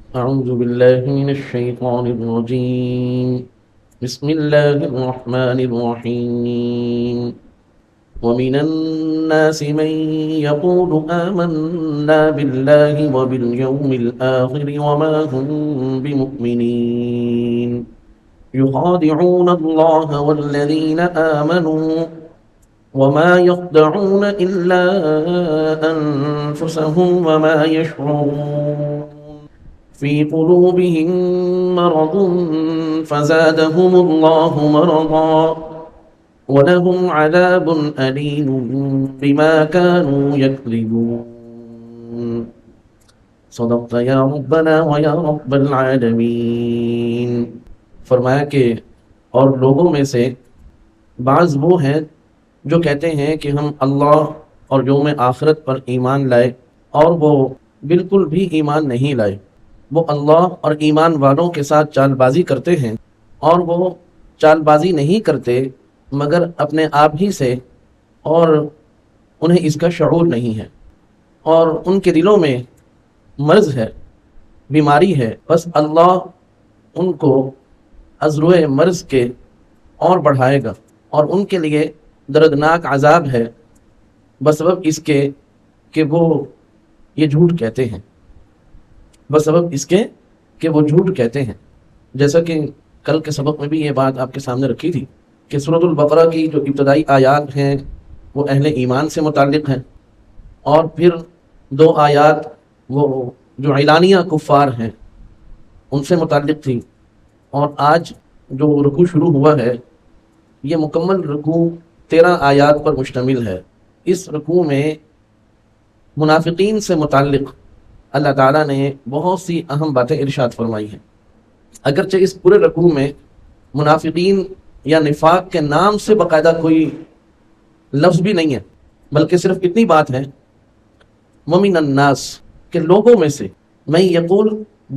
أعوذ بالله من الشيطان الرجيم. بسم الله الرحمن الرحيم. ومن الناس من يقول آمنا بالله وباليوم الآخر وما هم بمؤمنين يخادعون الله والذين آمنوا وما يخدعون إلا أنفسهم وما يشعرون في قلوبهم مرض فزادهم الله مرضا وَلَهُمْ عَذَابٌ أَلِيمٌ بِمَا كَانُوا يَكْذِبُونَ. صدقت یا ربنا ویا رب العالمین. فرمایا کہ اور لوگوں میں سے بعض وہ ہیں جو کہتے ہیں کہ ہم اللہ اور یوم آخرت پر ایمان لائے، اور وہ بالکل بھی ایمان نہیں لائے. وہ اللہ اور ایمان والوں کے ساتھ چال بازی کرتے ہیں، اور وہ چال بازی نہیں کرتے مگر اپنے آپ ہی سے، اور انہیں اس کا شعور نہیں ہے، اور ان کے دلوں میں مرض ہے، بیماری ہے. بس اللہ ان کو ازروئے مرض کے اور بڑھائے گا، اور ان کے لیے دردناک عذاب ہے بسبب اس کے کہ وہ یہ جھوٹ کہتے ہیں. بسبب اس کے کہ وہ جھوٹ کہتے ہیں. جیسا کہ کل کے سبق میں بھی یہ بات آپ کے سامنے رکھی تھی کہ سورۃ البقرہ کی جو ابتدائی آیات ہیں وہ اہل ایمان سے متعلق ہیں، اور پھر 2 آیات وہ جو اعلانیہ کفار ہیں ان سے متعلق تھی. اور آج جو رکوع شروع ہوا ہے یہ مکمل رکوع 13 آیات پر مشتمل ہے. اس رکوع میں منافقین سے متعلق اللہ تعالیٰ نے بہت سی اہم باتیں ارشاد فرمائی ہیں. اگرچہ اس پورے رکوع میں منافقین یا نفاق کے نام سے باقاعدہ کوئی لفظ بھی نہیں ہے، بلکہ صرف اتنی بات ہے وَمِنَ النَّاسِ کہ لوگوں میں سے، میں یقول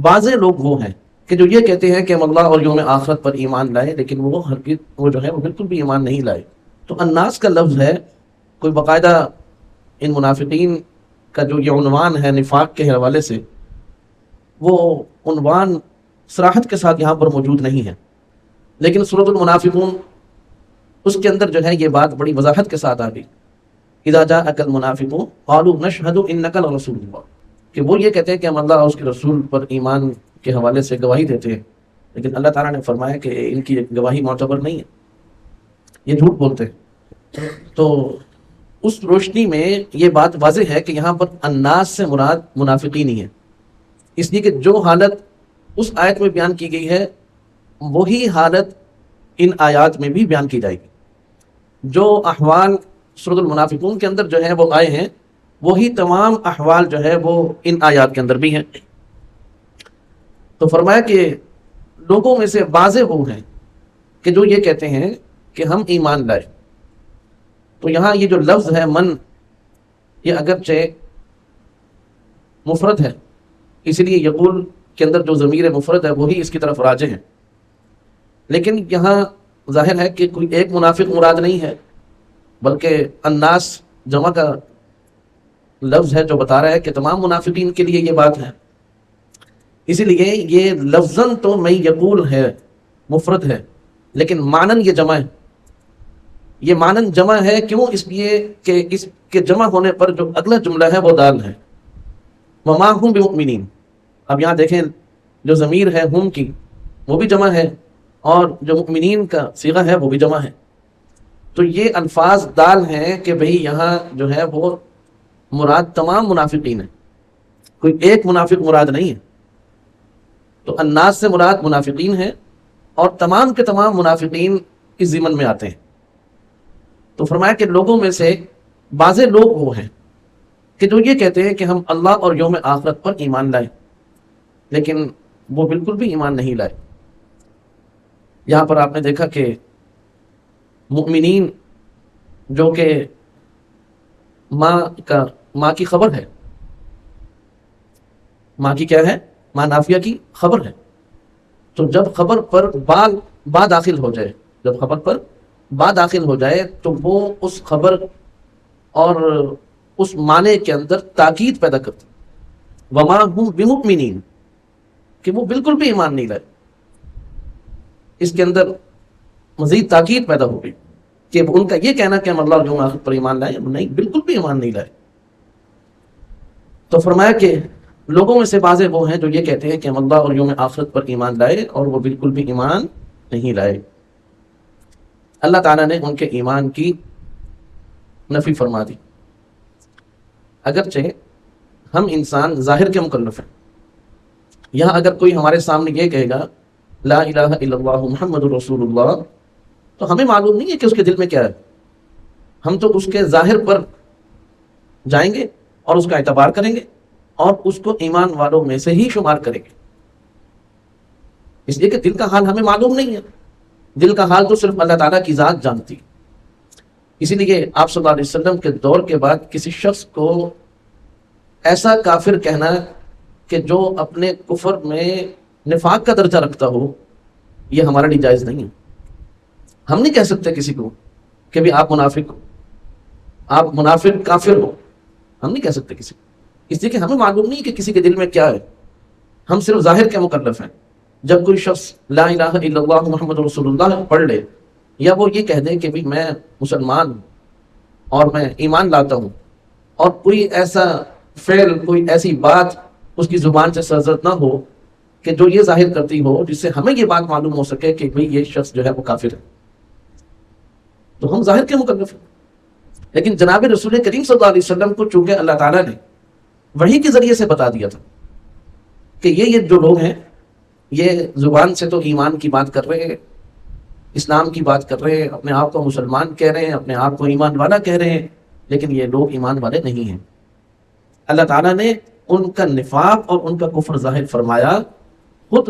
بعض لوگ وہ ہیں کہ جو یہ کہتے ہیں کہ ہم اللہ اور یوم آخرت پر ایمان لائے، لیکن وہ ہرگز وہ جو ہے وہ بالکل بھی ایمان نہیں لائے. تو الناس کا لفظ ہے، کوئی باقاعدہ ان منافقین کا جو یہ عنوان ہے نفاق کے حوالے سے، وہ عنوان صراحت کے ساتھ یہاں پر موجود نہیں ہے. لیکن سورۃ المنافقون اس کے اندر جو ہے یہ بات بڑی وضاحت کے ساتھ آ گئی. اذا جاءک المنافقون قالوا نشهد انک لرسول اللہ، کہ وہ یہ کہتے ہیں کہ ہم اللہ اور اس کے رسول پر ایمان کے حوالے سے گواہی دیتے ہیں، لیکن اللہ تعالیٰ نے فرمایا کہ ان کی گواہی معتبر نہیں ہے، یہ جھوٹ بولتے ہیں. تو اس روشنی میں یہ بات واضح ہے کہ یہاں پر الناس سے مراد منافقین ہی ہے، اس لیے کہ جو حالت اس آیت میں بیان کی گئی ہے وہی حالت ان آیات میں بھی بیان کی جائے گی. جو احوال سورۃ المنافقون کے اندر جو ہے وہ آئے ہیں وہی تمام احوال جو ہے وہ ان آیات کے اندر بھی ہیں. تو فرمایا کہ لوگوں میں سے بعض وہ ہیں کہ جو یہ کہتے ہیں کہ ہم ایمان لائے. تو یہاں یہ جو لفظ ہے من، یہ اگرچہ مفرد ہے، اس لیے یقول کے اندر جو ضمیر مفرد ہے وہی اس کی طرف راجع ہے، لیکن یہاں ظاہر ہے کہ کوئی ایک منافق مراد نہیں ہے، بلکہ الناس جمع کا لفظ ہے جو بتا رہا ہے کہ تمام منافقین کے لیے یہ بات ہے. اسی لیے یہ لفظاً تو میں یقول ہے، مفرد ہے، لیکن معنن یہ جمع ہے. یہ معنن جمع ہے کیوں؟ اس لیے کہ اس کے جمع ہونے پر جو اگلا جملہ ہے وہ دال ہے، وما ہم بمؤمنین. اب یہاں دیکھیں جو ضمیر ہے ہم کی وہ بھی جمع ہے، اور جو مؤمنین کا صیغہ ہے وہ بھی جمع ہے. تو یہ الفاظ دال ہیں کہ بھئی یہاں جو ہے وہ مراد تمام منافقین ہیں، کوئی ایک منافق مراد نہیں ہے. تو الناس سے مراد منافقین ہیں، اور تمام کے تمام منافقین اس ضمن میں آتے ہیں. تو فرمایا کہ لوگوں میں سے بعض لوگ وہ ہیں کہ جو یہ کہتے ہیں کہ ہم اللہ اور یوم آخرت پر ایمان لائے، لیکن وہ بالکل بھی ایمان نہیں لائے. یہاں پر آپ نے دیکھا کہ مؤمنین جو کہ ماں کی خبر ہے، ماں کی کیا ہے؟ ماں نافیہ کی خبر ہے. تو جب خبر پر با داخل ہو جائے، جب خبر پر با داخل ہو جائے تو وہ اس خبر اور اس معنی کے اندر تاکید پیدا کرتی. وما ہم بمؤمنین، کہ وہ بالکل بھی ایمان نہیں لائے. اس کے اندر مزید تاکید پیدا ہو گئی کہ ان کا یہ کہنا کہ ہم اللہ اور یوم آخر پر ایمان لائے، نہیں، بالکل بھی ایمان نہیں لائے. تو فرمایا کہ لوگوں میں سے بعض وہ ہیں جو یہ کہتے ہیں کہ ہم اللہ اور یوم آخرت پر ایمان لائے، اور وہ بالکل بھی ایمان نہیں لائے. اللہ تعالیٰ نے ان کے ایمان کی نفی فرما دی. اگرچہ ہم انسان ظاہر کے مکلف ہیں. یہاں اگر کوئی ہمارے سامنے یہ کہے گا لا الہ الا اللہ محمد رسول اللہ، تو ہمیں معلوم نہیں ہے کہ اس کے دل میں کیا ہے. ہم تو اس کے ظاہر پر جائیں گے اور اس کا اعتبار کریں گے اور اس کو ایمان والوں میں سے ہی شمار کریں گے، اس لیے کہ دل کا حال ہمیں معلوم نہیں ہے. دل کا حال تو صرف اللہ تعالیٰ کی ذات جانتی. اسی لیے آپ صلی اللہ علیہ وسلم کے دور کے بعد کسی شخص کو ایسا کافر کہنا کہ جو اپنے کفر میں نفاق کا درجہ رکھتا ہو، یہ ہمارا لیے جائز نہیں ہے. ہم نہیں کہہ سکتے کسی کو کہ بھی آپ منافق ہو، آپ منافق کافر ہو. ہم نہیں کہہ سکتے کسی کو، اس لیے کہ ہمیں معلوم نہیں کہ کسی کے دل میں کیا ہے. ہم صرف ظاہر کے مکلف ہیں. جب کوئی شخص لا الہ الا اللہ محمد رسول اللہ پڑھ لے، یا وہ یہ کہہ دے کہ بھی میں مسلمان ہوں اور میں ایمان لاتا ہوں، اور کوئی ایسا فعل، کوئی ایسی بات اس کی زبان سے سرزد نہ ہو کہ جو یہ ظاہر کرتی ہو، جس سے ہمیں یہ بات معلوم ہو سکے کہ بھئی یہ شخص جو ہے وہ کافر ہے، تو ہم ظاہر کے مکلف ہیں. لیکن جناب رسول کریم صلی اللہ علیہ وسلم کو چونکہ اللہ تعالیٰ نے وحی کے ذریعے سے بتا دیا تھا کہ یہ جو لوگ ہیں یہ زبان سے تو ایمان کی بات کر رہے ہیں، اسلام کی بات کر رہے ہیں، اپنے آپ کو مسلمان کہہ رہے ہیں، اپنے آپ کو ایمان والا کہہ رہے ہیں، لیکن یہ لوگ ایمان والے نہیں ہیں. اللہ تعالیٰ نے ان کا نفاق اور ان کا کفر ظاہر فرمایا، خود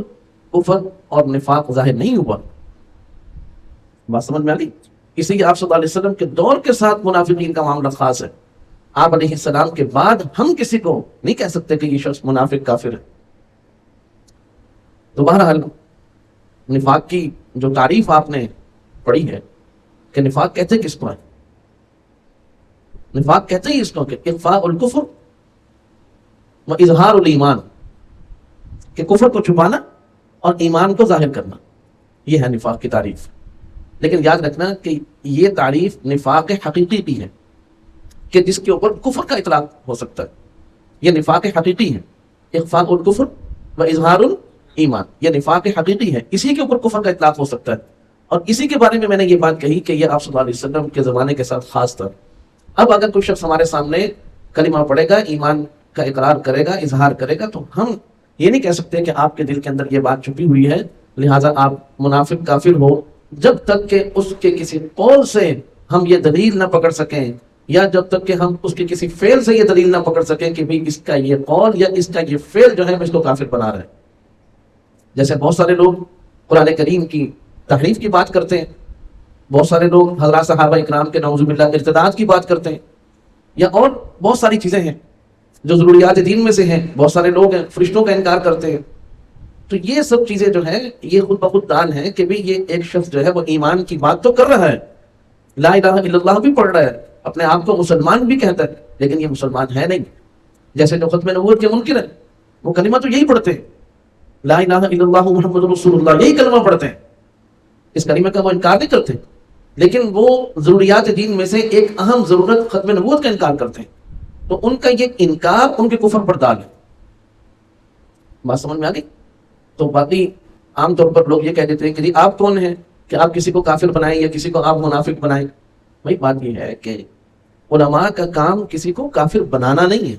کفر اور نفاق ظاہر نہیں ہوا. بات سمجھ میں آ گئی؟ اسی لیے آپ صلی اللہ علیہ وسلم کے دور کے ساتھ منافقین کا معاملہ خاص ہے. آپ علیہ السلام کے بعد ہم کسی کو نہیں کہہ سکتے کہ یہ شخص منافق کافر ہے. تو بہرحال نفاق کی جو تعریف آپ نے پڑھی ہے کہ نفاق کہتے کس کو ہے، نفاق کہتے ہی اس کو کہ اخفاء الکفر و اظہار الایمان، کہ کفر کو چھپانا اور ایمان کو ظاہر کرنا، یہ ہے نفاق کی تعریف. لیکن یاد رکھنا کہ یہ تعریف نفاق حقیقی کی ہے کہ جس کے اوپر کفر کا اطلاق ہو سکتا ہے. یہ نفاق حقیقی ہے، اخفاء الکفر و اظہار الایمان، یہ نفاق حقیقی ہے، اسی کے اوپر کفر کا اطلاق ہو سکتا ہے. اور اسی کے بارے میں نے یہ بات کہی کہ یہ آپ صلی اللہ علیہ وسلم کے زمانے کے ساتھ خاص تھا. اب اگر کوئی شخص ہمارے سامنے کلمہ پڑھے گا، ایمان کا اقرار کرے گا، اظہار کرے گا، تو ہم یہ نہیں کہہ سکتے کہ آپ کے دل کے اندر یہ بات چھپی ہوئی ہے لہٰذا آپ منافق کافر ہو، جب تک کہ اس کے کسی قول سے ہم یہ دلیل نہ پکڑ سکیں، یا جب تک کہ ہم اس کے کسی فعل سے یہ دلیل نہ پکڑ سکیں کہ بھی اس کا یہ قول یا اس کا یہ فعل جو ہے اس کو کافر بنا رہا ہے. جیسے بہت سارے لوگ قرآن کریم کی تحریف کی بات کرتے ہیں، بہت سارے لوگ حضرات صحابہ اکرام کے نعوذ باللہ ارتداد کی بات کرتے ہیں، یا اور بہت ساری چیزیں ہیں جو ضروریات دین میں سے ہیں. بہت سارے لوگ ہیں فرشتوں کا انکار کرتے ہیں. تو یہ سب چیزیں جو ہیں یہ خود بخود دان ہے کہ بھی یہ ایک شخص جو ہے وہ ایمان کی بات تو کر رہا ہے، لا الہ الا اللہ بھی پڑھ رہا ہے، اپنے آپ کو مسلمان بھی کہتا ہے، لیکن یہ مسلمان ہے نہیں. جیسے جو ختم نبوت کے منکر ہیں، وہ کلمہ تو یہی پڑھتے ہیں، لا الہ الا اللہ محمد رسول اللہ، یہی کلمہ پڑھتے ہیں، اس کلمہ کا وہ انکار نہیں کرتے، لیکن وہ ضروریات دین میں سے ایک اہم ضرورت ختم نبوت کا انکار کرتے ہیں. تو ان کا یہ انکار ان کے کفر پر دال ہے. بات سمجھ میں آ گئی؟ تو باقی عام طور پر لوگ یہ کہہ دیتے ہیں کہ آپ کون ہیں کہ آپ کسی کو کافر بنائیں یا کسی کو آپ منافق بنائیں. بھائی بات یہ ہے کہ علماء کا کام کسی کو کافر بنانا نہیں ہے،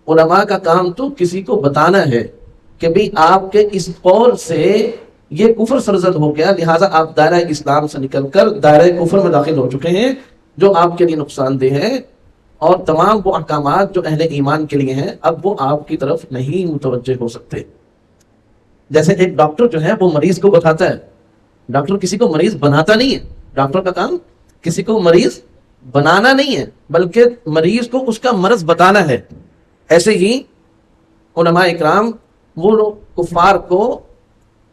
علماء کا کام تو کسی کو بتانا ہے کہ بھئی آپ کے اس قول سے یہ کفر سرزد ہو گیا، لہٰذا آپ دائرہ اسلام سے نکل کر دائرہ کفر میں داخل ہو چکے ہیں، جو آپ کے لیے نقصان دہ ہے، اور تمام وہ احکامات جو اہل ایمان کے لیے ہیں اب وہ آپ کی طرف نہیں متوجہ ہو سکتے. جیسے ایک ڈاکٹر جو ہے وہ مریض کو بتاتا ہے، ڈاکٹر کسی کو مریض بناتا نہیں ہے، ڈاکٹر کا کام کسی کو مریض بنانا نہیں ہے بلکہ مریض کو اس کا مرض بتانا ہے. ایسے ہی علماء اکرام وہ لوگ کفار کو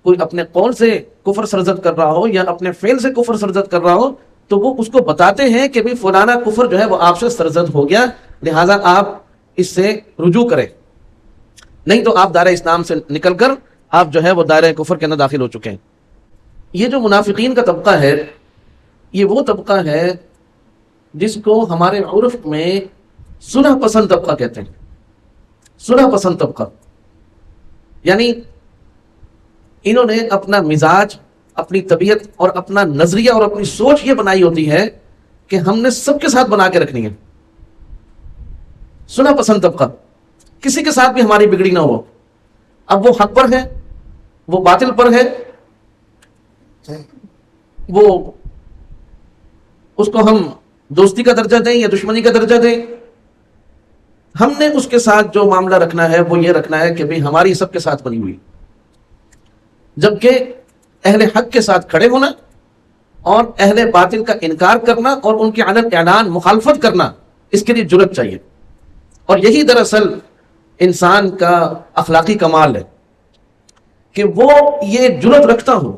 کوئی اپنے قول سے کفر سرزد کر رہا ہو یا اپنے فعل سے کفر سرزد کر رہا ہو تو وہ اس کو بتاتے ہیں کہ بھی فلانا کفر جو ہے وہ آپ سے سرزد ہو گیا، لہٰذا آپ اس سے رجوع کریں، نہیں تو آپ دائرہ اسلام سے نکل کر آپ جو ہے وہ دائرہ کفر کے اندر داخل ہو چکے ہیں۔ یہ جو منافقین کا طبقہ ہے، یہ وہ طبقہ ہے جس کو ہمارے عرف میں صلح پسند طبقہ کہتے ہیں۔ صلح پسند طبقہ یعنی انہوں نے اپنا مزاج، اپنی طبیعت اور اپنا نظریہ اور اپنی سوچ یہ بنائی ہوتی ہے کہ ہم نے سب کے ساتھ بنا کے رکھنی ہے۔ صلح پسند طبقہ، کسی کے ساتھ بھی ہماری بگڑی نہ ہو، اب وہ حق پر ہے، وہ باطل پر ہے، وہ اس کو ہم دوستی کا درجہ دیں یا دشمنی کا درجہ دیں، ہم نے اس کے ساتھ جو معاملہ رکھنا ہے وہ یہ رکھنا ہے کہ بھئی ہماری سب کے ساتھ بنی ہوئی، جبکہ اہل حق کے ساتھ کھڑے ہونا اور اہل باطل کا انکار کرنا اور ان کے علن اعلان مخالفت کرنا، اس کے لیے جرأت چاہیے۔ اور یہی دراصل انسان کا اخلاقی کمال ہے کہ وہ یہ جرأت رکھتا ہو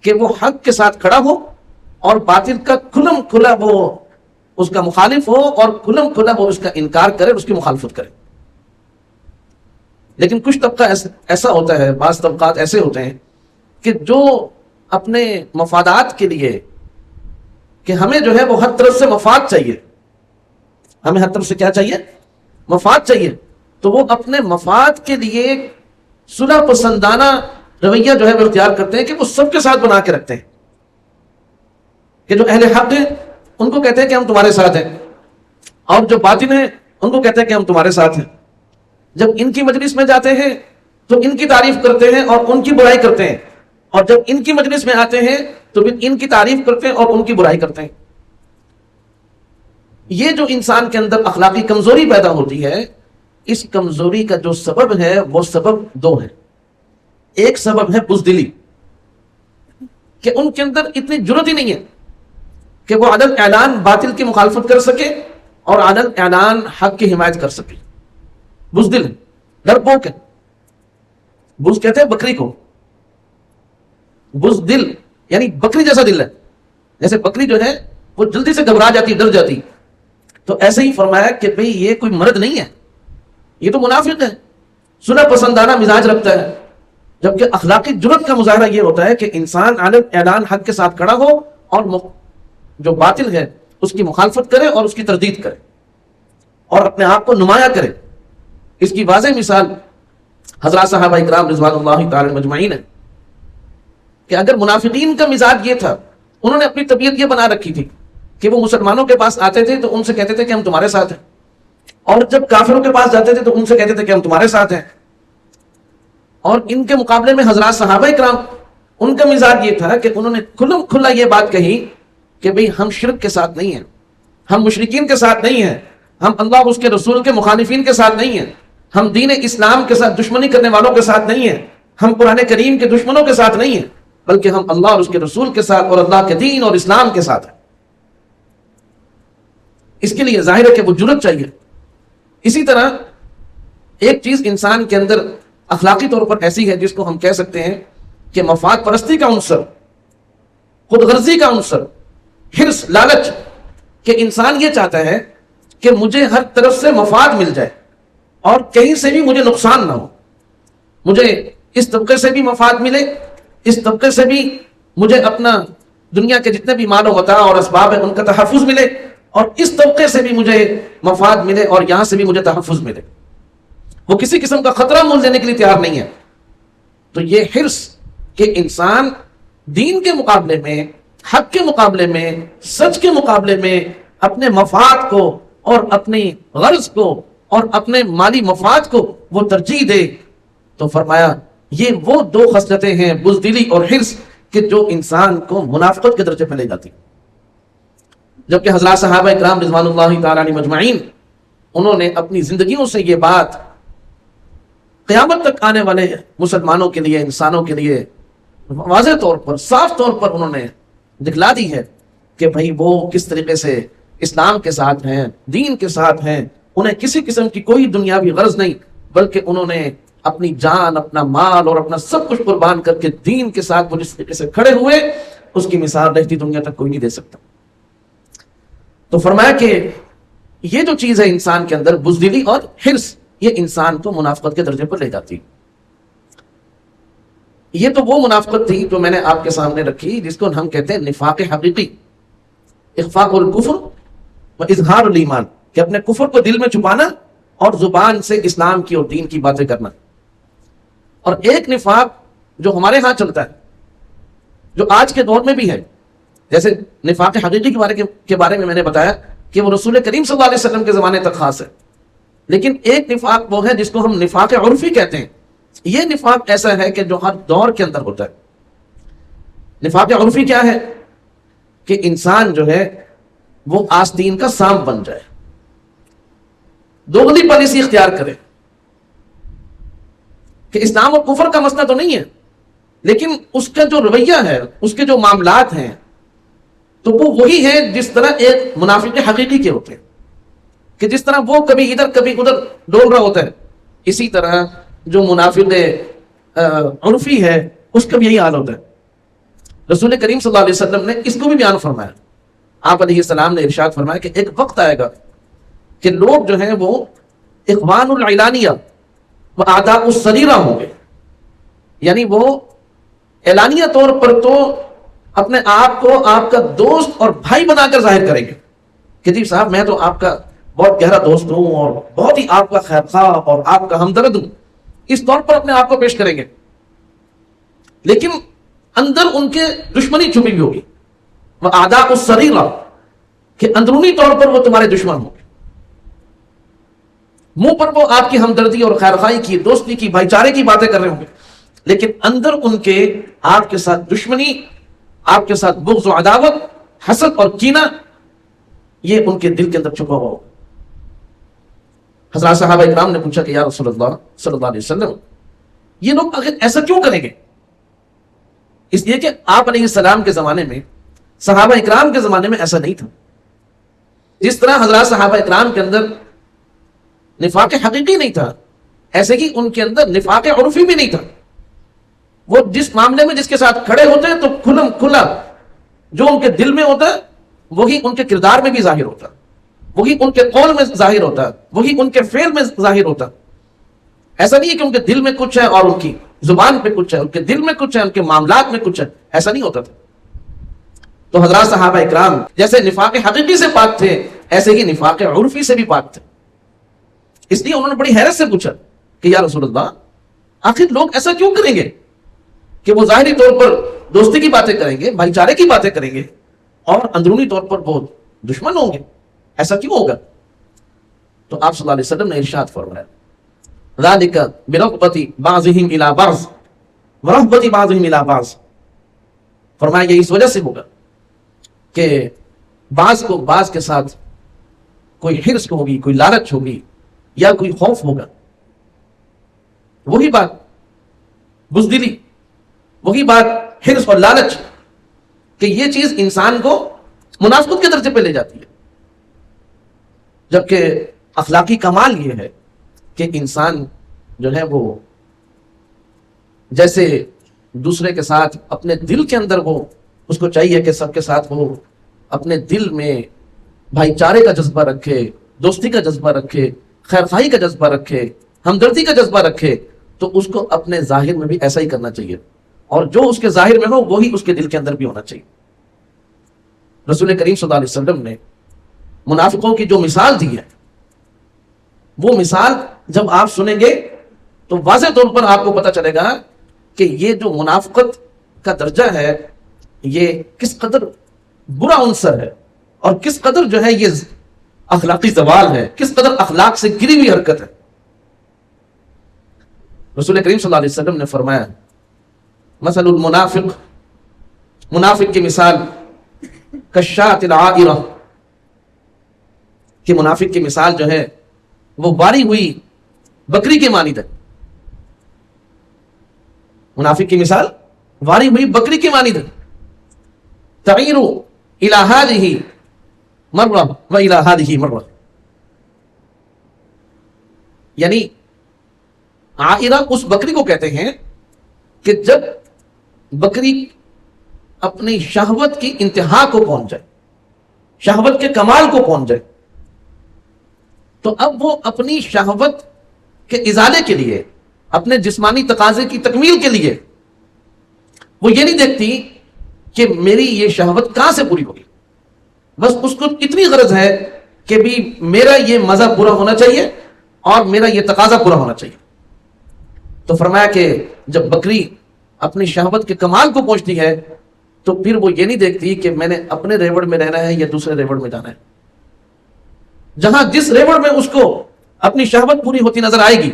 کہ وہ حق کے ساتھ کھڑا ہو اور باطل کا کھلم کھلا وہ اس کا مخالف ہو اور کھلم کھلا وہ اس کا انکار کرے، اس کی مخالفت کرے۔ لیکن کچھ طبقہ ایسا ہوتا ہے، بعض طبقات ایسے ہوتے ہیں کہ جو اپنے مفادات کے لیے کہ ہمیں جو ہے وہ ہر طرف سے مفاد چاہیے، ہمیں ہر طرف سے کیا چاہیے؟ مفاد چاہیے، تو وہ اپنے مفاد کے لیے صلح پسندانہ رویہ جو ہے وہ اختیار کرتے ہیں کہ وہ سب کے ساتھ بنا کے رکھتے ہیں کہ جو اہل حق ہیں ان کو کہتے ہیں کہ ہم تمہارے ساتھ ہیں، اور جو باطل ہیں ان کو کہتے ہیں کہ ہم تمہارے ساتھ ہیں۔ جب ان کی مجلس میں جاتے ہیں تو ان کی تعریف کرتے ہیں اور ان کی برائی کرتے ہیں، اور جب ان کی مجلس میں آتے ہیں تو پھر ان کی تعریف کرتے ہیں اور ان کی برائی کرتے ہیں۔ یہ جو انسان کے اندر اخلاقی کمزوری پیدا ہوتی ہے، اس کمزوری کا جو سبب ہے وہ سبب دو ہے۔ ایک سبب ہے بزدلی، کہ ان کے اندر اتنی جرأت ہی نہیں ہے کہ وہ علن اعلان باطل کی مخالفت کر سکے اور علن اعلان حق کی حمایت کر سکے۔ بزدل ہے، ڈرپوک ہے۔ بز کہتے ہیں بکری کو، بزدل یعنی بکری جیسا دل ہے، جیسے بکری جو ہے وہ جلدی سے گھبرا جاتی، ڈر جاتی، تو ایسے ہی فرمایا کہ بھئی یہ کوئی مرد نہیں ہے، یہ تو منافق ہے، صلح پسندانہ مزاج رکھتا ہے۔ جبکہ اخلاقی جرأت کا مظاہرہ یہ ہوتا ہے کہ انسان علن اعلان حق کے ساتھ کھڑا ہو اور جو باطل ہے اس کی مخالفت کرے اور اس کی تردید کرے اور اپنے آپ کو نمایاں کرے۔ اس کی واضح مثال حضرات صحابہ اکرام رضوان اللہ تعالی مجمعین ہے کہ اگر منافقین کا مزاج یہ تھا، انہوں نے اپنی طبیعت یہ بنا رکھی تھی کہ وہ مسلمانوں کے پاس آتے تھے تو ان سے کہتے تھے کہ ہم تمہارے ساتھ ہیں، اور جب کافروں کے پاس جاتے تھے تو ان سے کہتے تھے کہ ہم تمہارے ساتھ ہیں۔ اور ان کے مقابلے میں حضرات صحابہ اکرام، ان کا مزاج یہ تھا کہ انہوں نے کھلم کھلا یہ بات کہی کہ بھئی ہم شرک کے ساتھ نہیں ہیں، ہم مشرکین کے ساتھ نہیں ہیں، ہم اللہ اور اس کے رسول کے مخالفین کے ساتھ نہیں ہیں، ہم دین اسلام کے ساتھ دشمنی کرنے والوں کے ساتھ نہیں ہیں، ہم قرآن کریم کے دشمنوں کے ساتھ نہیں ہیں، بلکہ ہم اللہ اور اس کے رسول کے ساتھ اور اللہ کے دین اور اسلام کے ساتھ ہیں۔ اس کے لیے ظاہر ہے کہ وہ جرأت چاہیے۔ اسی طرح ایک چیز انسان کے اندر اخلاقی طور پر ایسی ہے جس کو ہم کہہ سکتے ہیں کہ مفاد پرستی کا عنصر، خود غرضی کا عنصر، حرص، لالچ، کہ انسان یہ چاہتا ہے کہ مجھے ہر طرف سے مفاد مل جائے اور کہیں سے بھی مجھے نقصان نہ ہو، مجھے اس طبقے سے بھی مفاد ملے، اس طبقے سے بھی مجھے اپنا دنیا کے جتنے بھی مال و متاع اور اسباب ہیں ان کا تحفظ ملے، اور اس طبقے سے بھی مجھے مفاد ملے اور یہاں سے بھی مجھے تحفظ ملے۔ وہ کسی قسم کا خطرہ مول دینے کے لیے تیار نہیں ہے۔ تو یہ حرص کہ انسان دین کے مقابلے میں، حق کے مقابلے میں، سچ کے مقابلے میں اپنے مفاد کو اور اپنی غرض کو اور اپنے مالی مفاد کو وہ ترجیح دے، تو فرمایا یہ وہ دو خصلتیں ہیں، بزدلی اور حرص، کہ جو انسان کو منافقت کے درجے پہ لے جاتی۔ جبکہ حضرات صحابہ اکرام رضوان اللہ تعالی علیہ مجمعین، انہوں نے اپنی زندگیوں سے یہ بات قیامت تک آنے والے مسلمانوں کے لیے، انسانوں کے لیے واضح طور پر، صاف طور پر انہوں نے دکھلا دی ہے کہ بھئی وہ کس طریقے سے اسلام کے ساتھ ہیں، دین کے ساتھ ہیں، انہیں کسی قسم کی کوئی دنیاوی غرض نہیں، بلکہ انہوں نے اپنی جان، اپنا مال اور اپنا سب کچھ قربان کر کے دین کے ساتھ وہ جس طریقے سے کھڑے ہوئے، اس کی مثال رہتی دنیا تک کوئی نہیں دے سکتا۔ تو فرمایا کہ یہ جو چیز ہے انسان کے اندر، بزدلی اور حرص، یہ انسان کو منافقت کے درجے پر لے جاتی ہے۔ یہ تو وہ منافقت تھی جو میں نے آپ کے سامنے رکھی، جس کو ہم کہتے ہیں نفاق حقیقی، اخفاء الکفر و اظہار الایمان، کہ اپنے کفر کو دل میں چھپانا اور زبان سے اسلام کی اور دین کی باتیں کرنا۔ اور ایک نفاق جو ہمارے ہاں چلتا ہے، جو آج کے دور میں بھی ہے، جیسے نفاق حقیقی کے بارے میں نے بتایا کہ وہ رسول کریم صلی اللہ علیہ وسلم کے زمانے تک خاص ہے، لیکن ایک نفاق وہ ہے جس کو ہم نفاق عرفی کہتے ہیں۔ یہ نفاق ایسا ہے کہ جو ہر دور کے اندر ہوتا ہے۔ نفاق عرفی کیا ہے؟ کہ انسان جو ہے وہ آستین کا سانپ بن جائے، دوغلی پالیسی اختیار کرے کہ اسلام اور کفر کا مسئلہ تو نہیں ہے، لیکن اس کا جو رویہ ہے، اس کے جو معاملات ہیں، تو وہ وہی ہے جس طرح ایک منافق حقیقی کے ہوتے ہیں، کہ جس طرح وہ کبھی ادھر کبھی ادھر ڈول رہا ہوتا ہے، اسی طرح جو منافق عرفی ہے اس کا بھی یہی حال ہوتا ہے۔ رسول کریم صلی اللہ علیہ وسلم نے اس کو بھی بیان فرمایا۔ آپ علیہ السلام نے ارشاد فرمایا کہ ایک وقت آئے گا کہ لوگ جو ہیں وہ اخوان العلانیہ و اعداء السریرہ ہوں گے، یعنی وہ اعلانیہ طور پر تو اپنے آپ کو آپ کا دوست اور بھائی بنا کر ظاہر کریں گے کہ جی صاحب میں تو آپ کا بہت گہرا دوست ہوں اور بہت ہی آپ کا خیر خواہ اور آپ کا ہمدرد ہوں، اس طور پر اپنے آپ کو پیش کریں گے، لیکن اندر ان کے دشمنی چھپی بھی ہوگی، وہ اعداء السریرہ، کہ اندرونی طور پر وہ تمہارے دشمن ہوں گے، منہ پر وہ آپ کی ہمدردی اور خیر خواہی کی، دوستی کی، بھائی چارے کی باتیں کر رہے ہوں گے، لیکن اندر ان کے آپ کے ساتھ دشمنی، آپ کے ساتھ بغض و عداوت، حسد اور کینہ، یہ ان کے دل کے اندر چھپا ہوا ہوگا۔ حضرات صحابہ اکرام نے پوچھا کہ یا رسول اللہ صلی اللہ علیہ وسلم، یہ لوگ آخر ایسا کیوں کریں گے؟ اس لیے کہ آپ علیہ السلام کے زمانے میں، صحابہ اکرام کے زمانے میں ایسا نہیں تھا۔ جس طرح حضرات صحابہ اکرام کے اندر نفاق حقیقی نہیں تھا، ایسے ہی ان کے اندر نفاق عرفی بھی نہیں تھا۔ وہ جس معاملے میں جس کے ساتھ کھڑے ہوتے ہیں تو کھلم کھلا جو ان کے دل میں ہوتا ہے وہی ان کے کردار میں بھی ظاہر ہوتا ہے، وہی ان کے قول میں ظاہر ہوتا ہے، وہی ان کے فعل میں ظاہر ہوتا ہے۔ ایسا نہیں ہے کہ ان کے دل میں کچھ ہے اور ان کی زبان پہ کچھ ہے، ان کے دل میں کچھ ہے، ان کے معاملات میں کچھ ہے، ایسا نہیں ہوتا تھا۔ تو حضرات صحابہ اکرام جیسے نفاق حقیقی سے پاک تھے، ایسے ہی نفاق عرفی سے بھی پاک تھے۔ اس لیے انہوں نے بڑی حیرت سے پوچھا کہ یا رسول اللہ، آخر لوگ ایسا کیوں کریں گے کہ وہ ظاہری طور پر دوستی کی باتیں کریں گے، بھائی چارے کی باتیں کریں گے، اور اندرونی طور پر بہت دشمن ہوں گے؟ ایسا کیوں ہوگا؟ تو آپ صلی اللہ علیہ وسلم نے ارشاد فرمایا ذالک برغبۃ بعضهم الی بعض ورغبۃ بعضهم الی بعض، فرمایا یہ اس وجہ سے ہوگا کہ بعض کو بعض کے ساتھ کوئی حرص ہوگی، کوئی لالچ ہوگی یا کوئی خوف ہوگا۔ وہی بات بزدلی، وہی بات حرص اور لالچ، کہ یہ چیز انسان کو منافقت کے درجے پہ لے جاتی ہے، جبکہ اخلاقی کمال یہ ہے کہ انسان جو ہے وہ جیسے دوسرے کے ساتھ اپنے دل کے اندر وہ اس کو چاہیے کہ سب کے ساتھ وہ اپنے دل میں بھائی چارے کا جذبہ رکھے، دوستی کا جذبہ رکھے، خیر خواہی کا جذبہ رکھے، ہمدردی کا جذبہ رکھے، تو اس کو اپنے ظاہر میں بھی ایسا ہی کرنا چاہیے، اور جو اس کے ظاہر میں ہو وہی اس کے دل کے اندر بھی ہونا چاہیے۔ رسول کریم صلی اللہ علیہ وسلم نے منافقوں کی جو مثال دی ہے، وہ مثال جب آپ سنیں گے تو واضح طور پر آپ کو پتہ چلے گا کہ یہ جو منافقت کا درجہ ہے یہ کس قدر برا عنصر ہے، اور کس قدر جو ہے یہ اخلاقی زوال ہے، کس قدر اخلاق سے گری ہوئی حرکت ہے۔ رسول کریم صلی اللہ علیہ وسلم نے فرمایا مثل المنافق، منافق کی مثال کالشاة العائرہ، کہ منافق کی مثال جو ہے وہ باری ہوئی بکری کے مانند ہے۔ منافق کی مثال باری ہوئی بکری کی مانند ہے، تعیر الی ہذہ مرہ و الی ہذہ مرہ، یعنی عائرہ اس بکری کو کہتے ہیں کہ جب بکری اپنی شہوت کی انتہا کو پہنچ جائے، شہوت کے کمال کو پہنچ جائے، تو اب وہ اپنی شہوت کہ ازالے کے لیے، اپنے جسمانی تقاضے کی تکمیل کے لیے وہ یہ نہیں دیکھتی کہ میری یہ شہوت کہاں سے پوری ہوگی، بس اس کو اتنی غرض ہے کہ بھی میرا یہ مزہ پورا ہونا چاہیے اور میرا یہ تقاضا پورا ہونا چاہیے۔ تو فرمایا کہ جب بکری اپنی شہوت کے کمال کو پہنچتی ہے تو پھر وہ یہ نہیں دیکھتی کہ میں نے اپنے ریوڑ میں رہنا ہے یا دوسرے ریوڑ میں جانا ہے، جہاں جس ریوڑ میں اس کو اپنی شہوت پوری ہوتی نظر آئے گی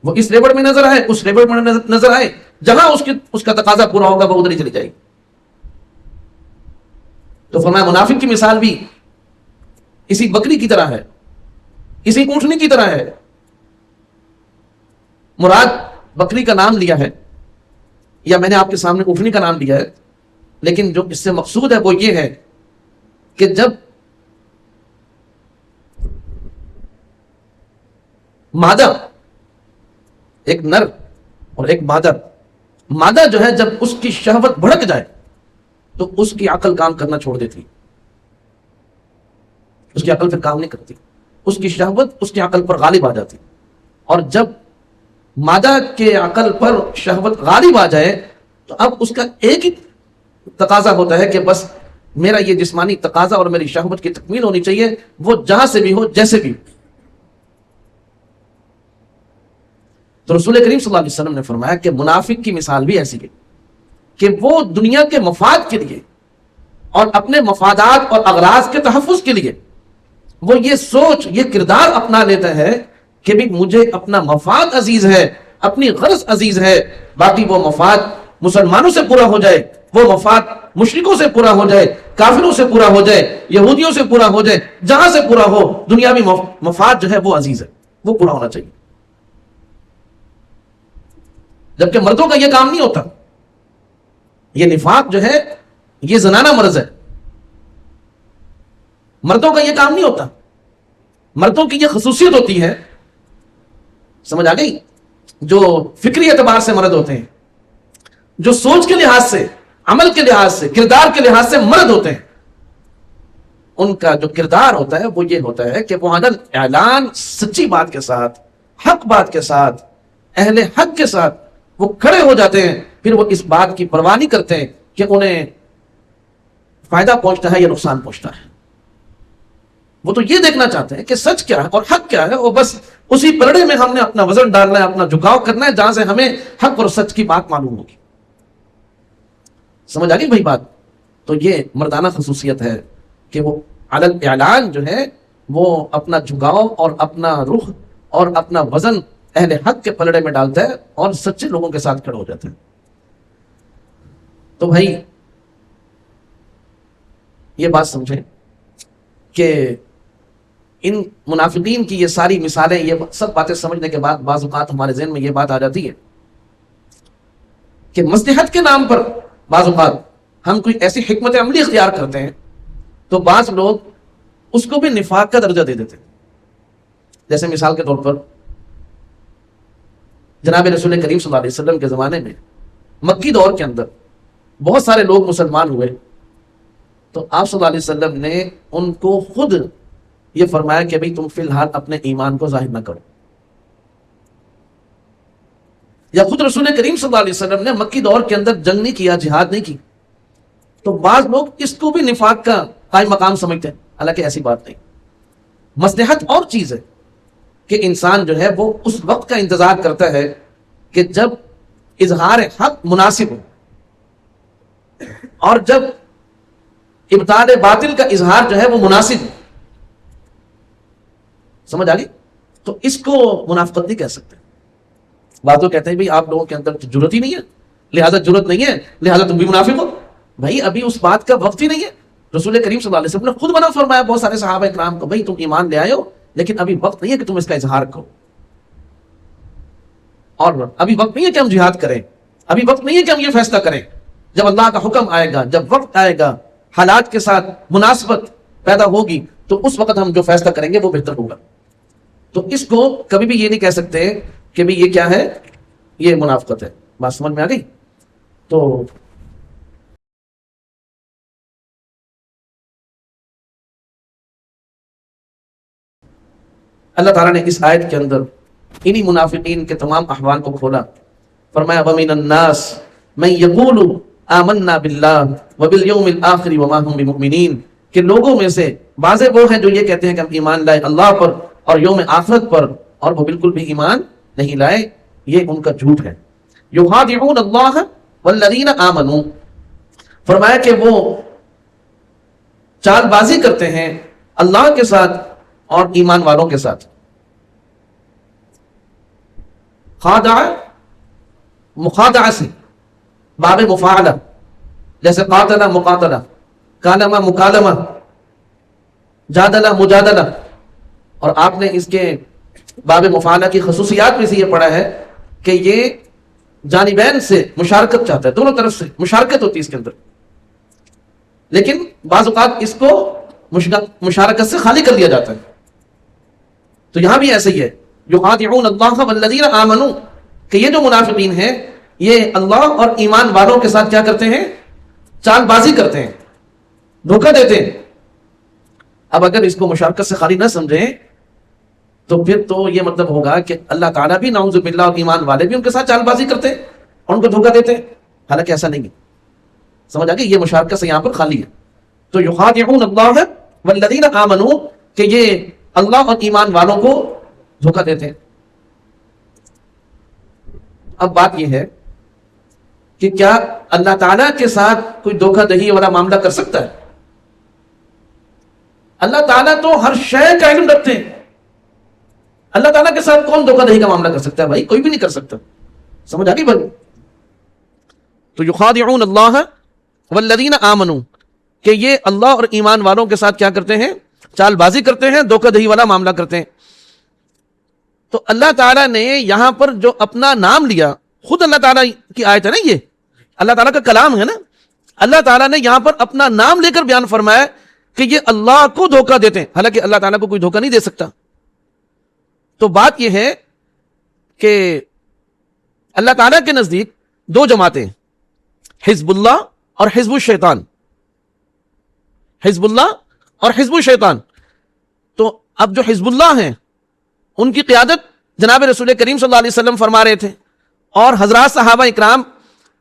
وہ اس ریوڑ میں نظر آئے، اس ریوڑ میں نظر آئے، جہاں اس کا تقاضا پورا ہوگا وہ ادھر ہی چلی جائے گی۔ تو فرمایا منافق کی مثال بھی اسی بکری کی طرح ہے، اسی اونٹنی کی طرح ہے۔ مراد بکری کا نام لیا ہے یا میں نے آپ کے سامنے اونٹنی کا نام لیا ہے، لیکن جو اس سے مقصود ہے وہ یہ ہے کہ جب مادہ، ایک نر اور ایک مادہ جو ہے جب اس کی شہوت بھڑک جائے تو اس کی عقل کام کرنا چھوڑ دیتی، اس کی عقل پھر کام نہیں کرتی، اس کی شہوت اس کی عقل پر غالب آ جاتی، اور جب مادہ کے عقل پر شہوت غالب آ جائے تو اب اس کا ایک ہی تقاضا ہوتا ہے کہ بس میرا یہ جسمانی تقاضا اور میری شہوت کی تکمیل ہونی چاہیے، وہ جہاں سے بھی ہو، جیسے بھی ہو۔ تو رسول کریم صلی اللہ علیہ وسلم نے فرمایا کہ منافق کی مثال بھی ایسی ہے کہ وہ دنیا کے مفاد کے لیے اور اپنے مفادات اور اغراض کے تحفظ کے لیے وہ یہ سوچ، یہ کردار اپنا لیتا ہے کہ بھی مجھے اپنا مفاد عزیز ہے، اپنی غرض عزیز ہے، باقی وہ مفاد مسلمانوں سے پورا ہو جائے، وہ مفاد مشرکوں سے پورا ہو جائے، کافروں سے پورا ہو جائے، یہودیوں سے پورا ہو جائے، جہاں سے پورا ہو، دنیاوی مفاد جو ہے وہ عزیز ہے، وہ پورا ہونا چاہیے۔ جبکہ مردوں کا یہ کام نہیں ہوتا، یہ نفاق جو ہے یہ زنانہ مرض ہے، مردوں کا یہ کام نہیں ہوتا، مردوں کی یہ خصوصیت ہوتی ہے، سمجھ آ گئی، جو فکری اعتبار سے مرد ہوتے ہیں، جو سوچ کے لحاظ سے، عمل کے لحاظ سے، کردار کے لحاظ سے مرد ہوتے ہیں، ان کا جو کردار ہوتا ہے وہ یہ ہوتا ہے کہ وہ عدل اعلان سچی بات کے ساتھ، حق بات کے ساتھ، اہل حق کے ساتھ وہ کھڑے ہو جاتے ہیں، پھر وہ اس بات کی پرواہ نہیں کرتے ہیں کہ انہیں فائدہ پہنچتا ہے یا نقصان پہنچتا ہے، وہ تو یہ دیکھنا چاہتے ہیں کہ سچ کیا ہے اور حق کیا ہے، وہ بس اسی پلڑے میں ہم نے اپنا وزن ڈالنا ہے، اپنا جھکاؤ کرنا ہے جہاں سے ہمیں حق اور سچ کی بات معلوم ہوگی۔ سمجھ آ گئی بھائی بات؟ تو یہ مردانہ خصوصیت ہے کہ وہ علل اعلان جو ہے وہ اپنا جھکاؤ اور اپنا رخ اور اپنا وزن اہل حق کے پلڑے میں ڈالتا ہے اور سچے لوگوں کے ساتھ کھڑے ہو جاتے ہیں۔ تو بھائی یہ بات سمجھیں کہ ان منافقین کی یہ ساری مثالیں، یہ سب باتیں سمجھنے کے بعد بعض اوقات ہمارے ذہن میں یہ بات آ جاتی ہے کہ مصلحت کے نام پر بعض اوقات ہم کوئی ایسی حکمت عملی اختیار کرتے ہیں تو بعض لوگ اس کو بھی نفاق کا درجہ دے دیتے ہیں۔ جیسے مثال کے طور پر جناب رسول کریم صلی اللہ علیہ وسلم کے زمانے میں مکی دور کے اندر بہت سارے لوگ مسلمان ہوئے، تو آپ صلی اللہ علیہ وسلم نے ان کو خود یہ فرمایا کہ بھئی تم فی الحال اپنے ایمان کو ظاہر نہ کرو، یا خود رسول کریم صلی اللہ علیہ وسلم نے مکی دور کے اندر جنگ نہیں کیا، جہاد نہیں کی، تو بعض لوگ اس کو بھی نفاق کا قائم مقام سمجھتے ہیں، حالانکہ ایسی بات نہیں۔ مصلحت اور چیز ہے کہ انسان جو ہے وہ اس وقت کا انتظار کرتا ہے کہ جب اظہار حق مناسب ہو، اور جب ابطال باطل کا اظہار جو ہے وہ مناسب ہے۔ سمجھ آ گئی؟ تو اس کو منافقت نہیں کہہ سکتے۔ بعض لوگ کہتے ہیں بھئی آپ لوگوں کے اندر جرت ہی نہیں ہے، لہذا جرت نہیں ہے لہذا تم بھی منافق ہو۔ بھائی ابھی اس بات کا وقت ہی نہیں ہے۔ رسول کریم صلی اللہ علیہ وسلم نے خود منع فرمایا بہت سارے صحابہ کرام کو، بھئی تم ایمان لے آئے ہو لیکن ابھی وقت نہیں ہے کہ تم اس کا اظہار کرو، اور ابھی وقت نہیں ہے کہ ہم جہاد کریں، ابھی وقت نہیں ہے کہ ہم یہ فیصلہ کریں۔ جب اللہ کا حکم آئے گا، جب وقت آئے گا، حالات کے ساتھ مناسبت پیدا ہوگی تو اس وقت ہم جو فیصلہ کریں گے وہ بہتر ہوگا۔ تو اس کو کبھی بھی یہ نہیں کہہ سکتے کہ بھی یہ کیا ہے، یہ منافقت ہے۔ بات سمجھ میں آ گئی؟ تو اللہ تعالیٰ نے اس آیت کے اندر انہی منافقین کے تمام احوال کو کھولا. فرمایا وَمِنَ النَّاسِ مَن يَقُولُ آمَنَّا بِاللَّهِ وَبِالْيَوْمِ الْآخِرِ وَمَا هُمْ بِمُؤْمِنِينَ کہ لوگوں میں سے بعض وہ ہیں جو یہ کہتے ہیں کہ ہم ایمان لائے اللہ پر اور یوم آخرت پر، اور وہ بالکل بھی ایمان نہیں لائے. یہ ان کا جھوٹ ہے. یخادعون اللہ والذین آمنوا، فرمایا کہ وہ چال بازی کرتے ہیں اللہ کے ساتھ اور ایمان والوں کے ساتھ. خادع مخادعہ سے باب مفاعلہ، جیسے قاتلہ مقاتلہ، کالمہ مکالمہ، جادلہ مجادلہ. اور آپ نے اس کے باب مفاعلہ کی خصوصیات میں سے یہ پڑھا ہے کہ یہ جانبین سے مشارکت چاہتا ہے، دونوں طرف سے مشارکت ہوتی ہے اس کے اندر، لیکن بعض اوقات اس کو مشارکت سے خالی کر دیا جاتا ہے. تو یہاں بھی ایسے ہی ہے، یخادعون اللہ والذین آمنوا کہ یہ جو منافقین ہیں یہ اللہ اور ایمان والوں کے ساتھ کیا کرتے ہیں؟ چال بازی کرتے ہیں، دھوکہ دیتے ہیں. اب اگر اس کو مشارکت سے خالی نہ سمجھیں تو پھر تو یہ مطلب ہوگا کہ اللہ تعالیٰ بھی نعوذ باللہ اور ایمان والے بھی ان کے ساتھ چال بازی کرتے ہیں اور ان کو دھوکہ دیتے ہیں. حالانکہ ایسا نہیں ہے. سمجھ آگے؟ یہ مشارکت سے یہاں پر خالی ہے. تو یخادعون اللہ والذین آمنوا کہ یہ اللہ اور ایمان والوں کو دھوکہ دیتے ہیں. اب بات یہ ہے کہ کیا اللہ تعالیٰ کے ساتھ کوئی دھوکہ دہی والا معاملہ کر سکتا ہے؟ اللہ تعالیٰ تو ہر شے کا علم رکھتے ہیں. اللہ تعالیٰ کے ساتھ کون دھوکہ دہی کا معاملہ کر سکتا ہے؟ بھائی کوئی بھی نہیں کر سکتا. سمجھ آگئی بھائی؟ تو یخادعون اللہ والذین آمنوا کہ یہ اللہ اور ایمان والوں کے ساتھ کیا کرتے ہیں؟ چال بازی کرتے ہیں، دھوکہ دہی والا معاملہ کرتے ہیں. تو اللہ تعالیٰ نے یہاں پر جو اپنا نام لیا، خود اللہ تعالیٰ کی آیت ہے نا، یہ اللہ تعالیٰ کا کلام ہے نا. اللہ تعالیٰ نے یہاں پر اپنا نام لے کر بیان فرمایا کہ یہ اللہ کو دھوکہ دیتے ہیں، حالانکہ اللہ تعالیٰ کو کوئی دھوکہ نہیں دے سکتا. تو بات یہ ہے کہ اللہ تعالیٰ کے نزدیک دو جماعتیں، حزب اللہ اور حزب الشیطان. حزب اللہ اور حزب الشیطان. تو اب جو حزب اللہ ہیں ان کی قیادت جناب رسول کریم صلی اللہ علیہ وسلم فرما رہے تھے، اور حضرات صحابہ اکرام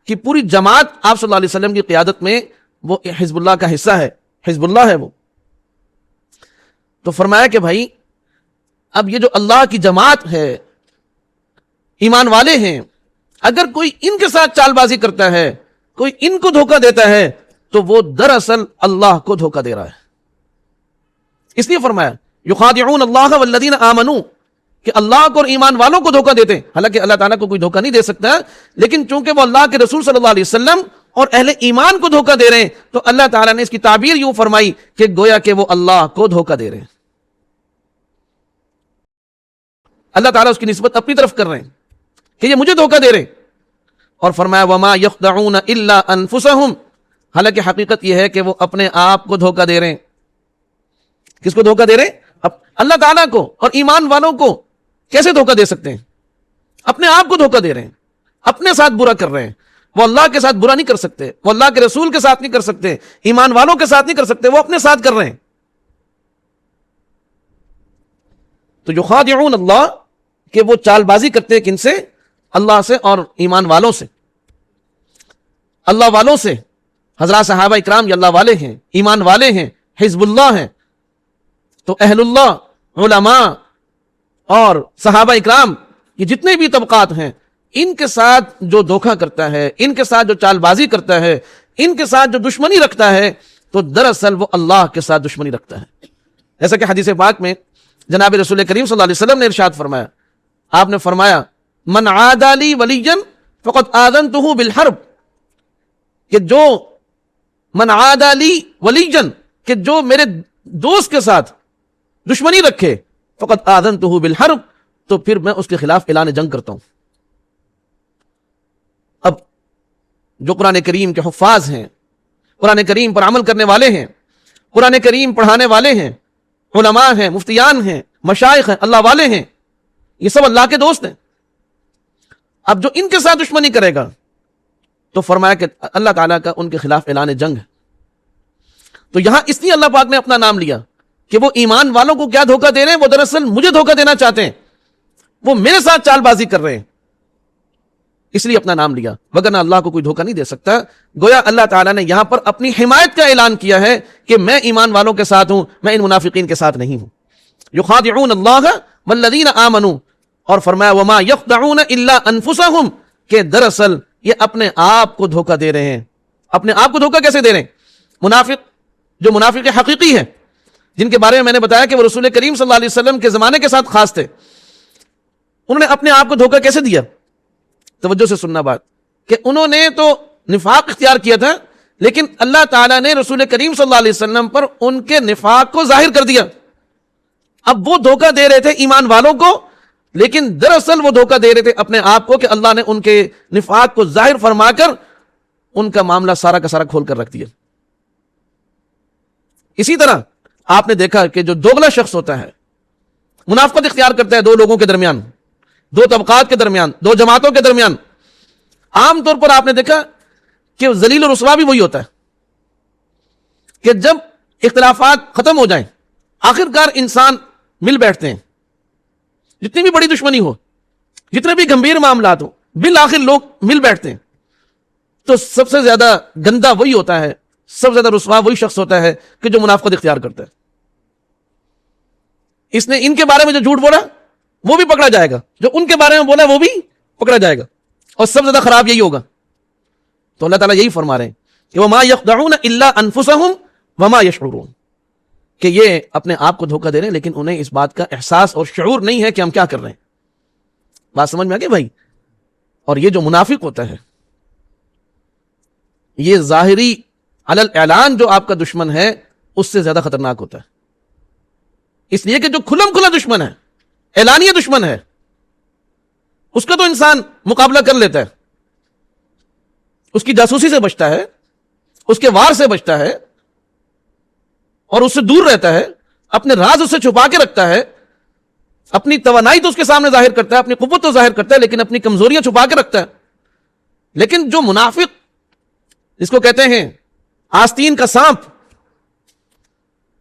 کی پوری جماعت آپ صلی اللہ علیہ وسلم کی قیادت میں وہ حزب اللہ کا حصہ ہے، حزب اللہ ہے وہ. تو فرمایا کہ بھائی اب یہ جو اللہ کی جماعت ہے، ایمان والے ہیں، اگر کوئی ان کے ساتھ چال بازی کرتا ہے، کوئی ان کو دھوکہ دیتا ہے، تو وہ دراصل اللہ کو دھوکہ دے رہا ہے. اس لیے فرمایا یخادعون اللہ والذین آمنوا کہ اللہ کو اور ایمان والوں کو دھوکہ دیتے ہیں. حالانکہ اللہ تعالیٰ کو کوئی دھوکہ نہیں دے سکتا، لیکن چونکہ وہ اللہ کے رسول صلی اللہ علیہ وسلم اور اہل ایمان کو دھوکہ دے رہے ہیں، تو اللہ تعالیٰ نے اس کی تعبیر یوں فرمائی کہ گویا کہ وہ اللہ کو دھوکہ دے رہے ہیں. اللہ تعالیٰ اس کی نسبت اپنی طرف کر رہے ہیں کہ یہ مجھے دھوکہ دے رہے ہیں. اور فرمایا وما یخدعون الا انفسهم، حالانکہ حقیقت یہ ہے کہ وہ اپنے آپ کو دھوکہ دے رہے ہیں. کس کو دھوکہ دے رہے ہیں؟ اللہ تعالیٰ کو اور ایمان والوں کو. کیسے دھوکہ دے سکتے ہیں؟ اپنے آپ کو دھوکہ دے رہے ہیں، اپنے ساتھ برا کر رہے ہیں. وہ اللہ کے ساتھ برا نہیں کر سکتے، وہ اللہ کے رسول کے ساتھ نہیں کر سکتے، ایمان والوں کے ساتھ نہیں کر سکتے، وہ اپنے ساتھ کر رہے ہیں. تو یخادعون اللہ کہ وہ چال بازی کرتے ہیں کن سے؟ اللہ سے اور ایمان والوں سے. اللہ والوں سے حضرات صحابہ اکرام یہ اللہ والے ہیں، ایمان والے ہیں، حزب اللہ ہیں. تو اہل اللہ، علماء اور صحابہ اکرام یہ جتنے بھی طبقات ہیں، ان کے ساتھ جو دھوکہ کرتا ہے، ان کے ساتھ جو چال بازی کرتا ہے، ان کے ساتھ جو دشمنی رکھتا ہے، تو دراصل وہ اللہ کے ساتھ دشمنی رکھتا ہے. جیسا کہ حدیث پاک میں جناب رسول کریم صلی اللہ علیہ وسلم نے ارشاد فرمایا، آپ نے فرمایا من عادى لي وليا فقد آذنته بالحرب، کہ جو من عادى لي وليا کہ جو میرے دوست کے ساتھ دشمنی رکھے، فقد آذنته بالحرب تو پھر میں اس کے خلاف اعلان جنگ کرتا ہوں. اب جو قرآن کریم کے حفاظ ہیں، قرآن کریم پر عمل کرنے والے ہیں، قرآن کریم پڑھانے والے ہیں، علماء ہیں، مفتیان ہیں، مشائخ ہیں، اللہ والے ہیں، یہ سب اللہ کے دوست ہیں. اب جو ان کے ساتھ دشمنی کرے گا تو فرمایا کہ اللہ تعالیٰ کا ان کے خلاف اعلان جنگ ہے. تو یہاں اس لیے اللہ پاک نے اپنا نام لیا کہ وہ ایمان والوں کو کیا دھوکہ دے رہے ہیں؟ وہ دراصل مجھے دھوکہ دینا چاہتے ہیں. وہ میرے ساتھ چال بازی کر رہے ہیں، اس لیے اپنا نام لیا، وگرنہ اللہ کو کوئی دھوکہ نہیں دے سکتا۔ گویا اللہ تعالیٰ نے یہاں پر اپنی حمایت کا اعلان کیا ہے کہ میں ایمان والوں کے ساتھ ہوں، میں ان منافقین کے ساتھ نہیں ہوں۔ یخادعون اللہ والذین آمنوا، اور فرمایا وما یخدعون الا انفسہم، کہ دراصل یہ اپنے آپ کو دھوکہ دے رہے ہیں۔ اپنے آپ کو دھوکہ کیسے دے رہے ہیں؟ منافق، جو منافق حقیقی ہے، جن کے بارے میں نے بتایا کہ وہ رسول کریم صلی اللہ علیہ وسلم کے زمانے کے ساتھ خاص تھے، انہوں نے اپنے آپ کو دھوکہ کیسے دیا؟ توجہ سے سننا بات، کہ انہوں نے تو نفاق اختیار کیا تھا، لیکن اللہ تعالیٰ نے رسول کریم صلی اللہ علیہ وسلم پر ان کے نفاق کو ظاہر کر دیا۔ اب وہ دھوکہ دے رہے تھے ایمان والوں کو، لیکن دراصل وہ دھوکہ دے رہے تھے اپنے آپ کو، کہ اللہ نے ان کے نفاق کو ظاہر فرما کر ان کا معاملہ سارا کا سارا کھول کر رکھ دیا۔ اسی طرح آپ نے دیکھا کہ جو دوغلا شخص ہوتا ہے، منافقت اختیار کرتا ہے دو لوگوں کے درمیان، دو طبقات کے درمیان، دو جماعتوں کے درمیان، عام طور پر آپ نے دیکھا کہ ذلیل و رسوا بھی وہی ہوتا ہے کہ جب اختلافات ختم ہو جائیں، آخر کار انسان مل بیٹھتے ہیں، جتنی بھی بڑی دشمنی ہو، جتنے بھی گمبھیر معاملات ہو، بالآخر لوگ مل بیٹھتے ہیں۔ تو سب سے زیادہ گندا وہی ہوتا ہے، سب سے زیادہ رسوا وہی شخص ہوتا ہے کہ جو منافقت اختیار کرتا ہے۔ اس نے ان کے بارے میں جو جھوٹ بولا وہ بھی پکڑا جائے گا، جو ان کے بارے میں بولا وہ بھی پکڑا جائے گا، اور سب سے زیادہ خراب یہی ہوگا۔ تو اللہ تعالیٰ یہی فرما رہے ہیں کہ وَمَا يَخْدَعُونَ إِلَّا أَنفُسَهُمْ وَمَا يَشْعُرُونَ، کہ یہ اپنے آپ کو دھوکہ دے رہے ہیں، لیکن انہیں اس بات کا احساس اور شعور نہیں ہے کہ ہم کیا کر رہے ہیں۔ بات سمجھ میں آ گئی بھائی؟ اور یہ جو منافق ہوتا ہے، یہ ظاہری علی الاعلان جو آپ کا دشمن ہے اس سے زیادہ خطرناک ہوتا ہے، اس لیے کہ جو کھلم کھلا دشمن ہے، اعلانیہ دشمن ہے، اس کا تو انسان مقابلہ کر لیتا ہے، اس کی جاسوسی سے بچتا ہے، اس کے وار سے بچتا ہے، اور اس سے دور رہتا ہے، اپنے راز اس سے چھپا کے رکھتا ہے، اپنی توانائی تو اس کے سامنے ظاہر کرتا ہے، اپنی قوت تو ظاہر کرتا ہے، لیکن اپنی کمزوریاں چھپا کے رکھتا ہے۔ لیکن جو منافق، جس کو کہتے ہیں آستین کا سانپ،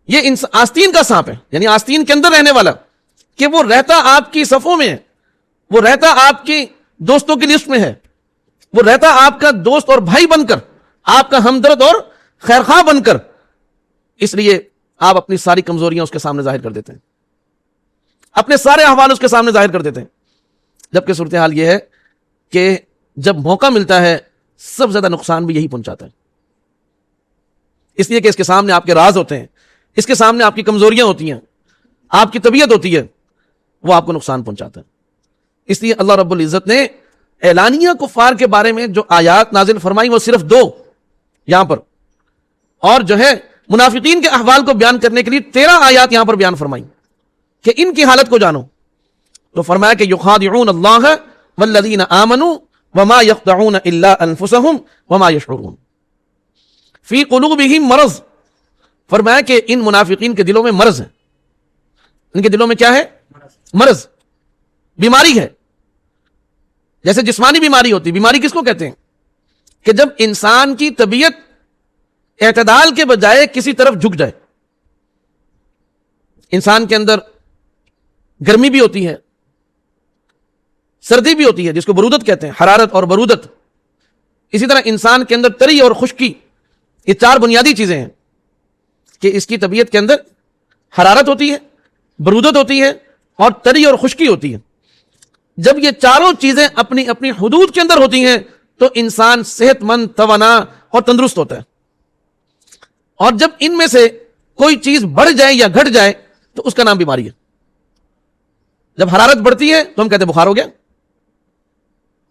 یہ آستین کا سانپ ہے، یعنی آستین کے اندر رہنے والا، کہ وہ رہتا آپ کی صفوں میں ہے، وہ رہتا آپ کی دوستوں کی لسٹ میں ہے، وہ رہتا آپ کا دوست اور بھائی بن کر، آپ کا ہمدرد اور خیرخواہ بن کر، اس لیے آپ اپنی ساری کمزوریاں اس کے سامنے ظاہر کر دیتے ہیں، اپنے سارے احوال اس کے سامنے ظاہر کر دیتے ہیں۔ جبکہ صورتحال یہ ہے کہ جب موقع ملتا ہے سب سے زیادہ نقصان بھی یہی پہنچاتا ہے، اس لیے کہ اس کے سامنے آپ کے راز ہوتے ہیں، اس کے سامنے آپ کی کمزوریاں ہوتی ہیں، آپ کی طبیعت ہوتی ہے، وہ آپ کو نقصان پہنچاتا ہے۔ اس لیے اللہ رب العزت نے اعلانیہ کفار کے بارے میں جو آیات نازل فرمائی وہ صرف 2 یہاں پر، اور جو ہے منافقین کے احوال کو بیان کرنے کے لیے 13 آیات یہاں پر بیان فرمائی کہ ان کی حالت کو جانو۔ تو فرمایا کہ یخادعون اللہ والذین آمنوا وما یخدعون الا انفسهم وما یشعرون فی قلوبہم مرض، فرمایا کہ ان منافقین کے دلوں میں مرض ہے۔ ان کے دلوں میں کیا ہے؟ مرض، بیماری ہے۔ جیسے جسمانی بیماری ہوتی، بیماری کس کو کہتے ہیں؟ کہ جب انسان کی طبیعت اعتدال کے بجائے کسی طرف جھک جائے۔ انسان کے اندر گرمی بھی ہوتی ہے، سردی بھی ہوتی ہے، جس کو برودت کہتے ہیں، حرارت اور برودت۔ اسی طرح انسان کے اندر تری اور خشکی، یہ 4 بنیادی چیزیں ہیں کہ اس کی طبیعت کے اندر حرارت ہوتی ہے، برودت ہوتی ہے اور تری اور خشکی ہوتی ہے۔ جب یہ چاروں چیزیں اپنی اپنی حدود کے اندر ہوتی ہیں تو انسان صحت مند، توانا اور تندرست ہوتا ہے۔ اور جب ان میں سے کوئی چیز بڑھ جائے یا گھٹ جائے تو اس کا نام بیماری ہے۔ جب حرارت بڑھتی ہے تو ہم کہتے ہیں بخار ہو گیا،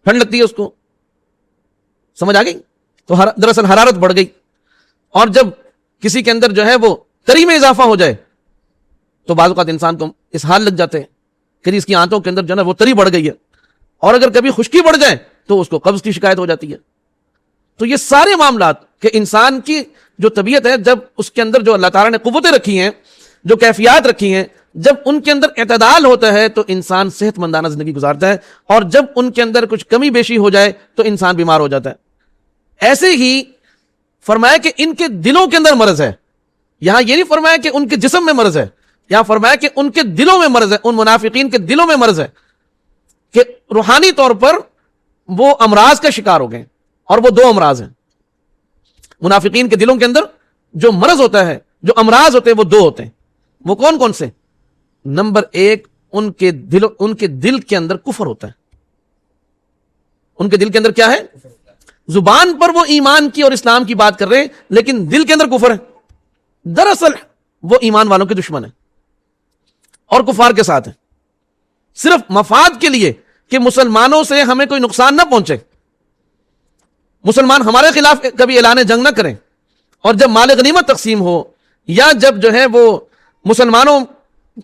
ٹھنڈ لگتی ہے اس کو، سمجھ آ گئی؟ تو دراصل حرارت بڑھ گئی۔ اور جب کسی کے اندر جو ہے وہ تری میں اضافہ ہو جائے تو بعض اوقات انسان کو اس حال لگ جاتے ہیں کہ اس کی آنتوں کے اندر جو ہے وہ تری بڑھ گئی ہے، اور اگر کبھی خشکی بڑھ جائے تو اس کو قبض کی شکایت ہو جاتی ہے۔ تو یہ سارے معاملات کہ انسان کی جو طبیعت ہے، جب اس کے اندر جو اللہ تعالیٰ نے قوتیں رکھی ہیں، جو کیفیات رکھی ہیں، جب ان کے اندر اعتدال ہوتا ہے تو انسان صحت مندانہ زندگی گزارتا ہے، اور جب ان کے اندر کچھ کمی بیشی ہو جائے تو انسان بیمار ہو جاتا ہے۔ ایسے ہی فرمایا کہ ان کے دلوں کے اندر مرض ہے۔ یہاں یہ نہیں فرمایا کہ ان کے جسم میں مرض ہے، یہاں فرمایا کہ ان کے دلوں میں مرض ہے، ان منافقین کے دلوں میں مرض ہے۔ کہ روحانی طور پر وہ امراض کا شکار ہو گئے، اور وہ دو امراض ہیں منافقین کے دلوں کے اندر جو مرض ہوتا ہے، جو امراض ہوتے ہیں، وہ دو ہوتے ہیں۔ وہ کون کون سے؟ نمبر ایک، ان کے دل کے اندر کفر ہوتا ہے۔ ان کے دل کے اندر کیا ہے؟ زبان پر وہ ایمان کی اور اسلام کی بات کر رہے ہیں، لیکن دل کے اندر کفر ہے۔ دراصل وہ ایمان والوں کے دشمن ہیں اور کفار کے ساتھ ہیں، صرف مفاد کے لیے کہ مسلمانوں سے ہمیں کوئی نقصان نہ پہنچے، مسلمان ہمارے خلاف کبھی اعلان جنگ نہ کریں، اور جب مال غنیمت تقسیم ہو یا جب جو ہے وہ مسلمانوں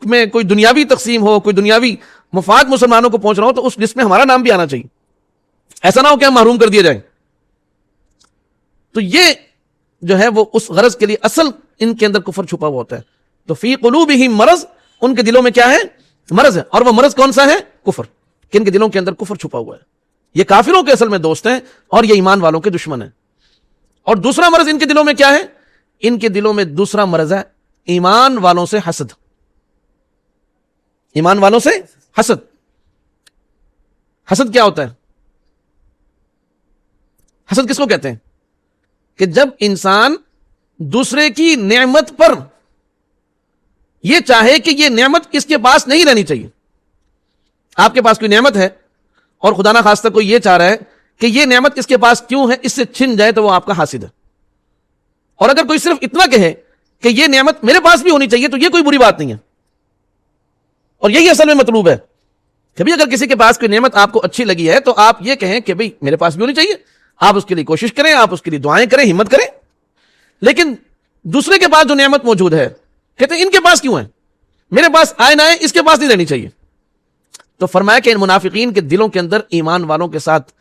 میں کوئی دنیاوی تقسیم ہو، کوئی دنیاوی مفاد مسلمانوں کو پہنچ رہا ہو، تو اس لسٹ میں ہمارا نام بھی آنا چاہیے، ایسا نہ ہو کہ ہم محروم کر دیے جائیں۔ تو یہ جو ہے وہ اس غرض کے لیے اصل ان کے اندر کفر چھپا ہوا ہوتا ہے۔ تو فی قلوبہم مرض، ان کے دلوں میں کیا ہے؟ مرض ہے، اور وہ مرض کون سا ہے؟ کفر، کہ ان کے دلوں کے اندر کفر چھپا ہوا ہے۔ یہ کافروں کے اصل میں دوست ہیں اور یہ ایمان والوں کے دشمن ہیں۔ اور دوسرا مرض ان کے دلوں میں کیا ہے؟ ان کے دلوں میں دوسرا مرض ہے ایمان والوں سے حسد۔ ایمان والوں سے حسد۔ حسد کیا ہوتا ہے؟ حسد کس کو کہتے ہیں؟ کہ جب انسان دوسرے کی نعمت پر یہ چاہے کہ یہ نعمت اس کے پاس نہیں رہنی چاہیے۔ آپ کے پاس کوئی نعمت ہے اور خدا نہ خواستہ کوئی یہ چاہ رہا ہے کہ یہ نعمت اس کے پاس کیوں ہے، اس سے چھن جائے، تو وہ آپ کا حاسد ہے۔ اور اگر کوئی صرف اتنا کہے کہ یہ نعمت میرے پاس بھی ہونی چاہیے، تو یہ کوئی بری بات نہیں ہے، اور یہی اصل میں مطلوب ہے کہ بھی اگر کسی کے پاس کوئی نعمت آپ کو اچھی لگی ہے تو آپ یہ کہیں کہ بھئی میرے پاس بھی ہونی چاہیے، آپ اس کے لیے کوشش کریں، آپ اس کے لیے دعائیں کریں، ہمت کریں۔ لیکن دوسرے کے پاس جو نعمت موجود ہے، کہتے ہیں ان کے پاس کیوں ہے، میرے پاس آئے نہ آئے، اس کے پاس نہیں رہنی چاہیے۔ تو فرمایا کہ ان منافقین کے دلوں کے اندر ایمان والوں کے ساتھ،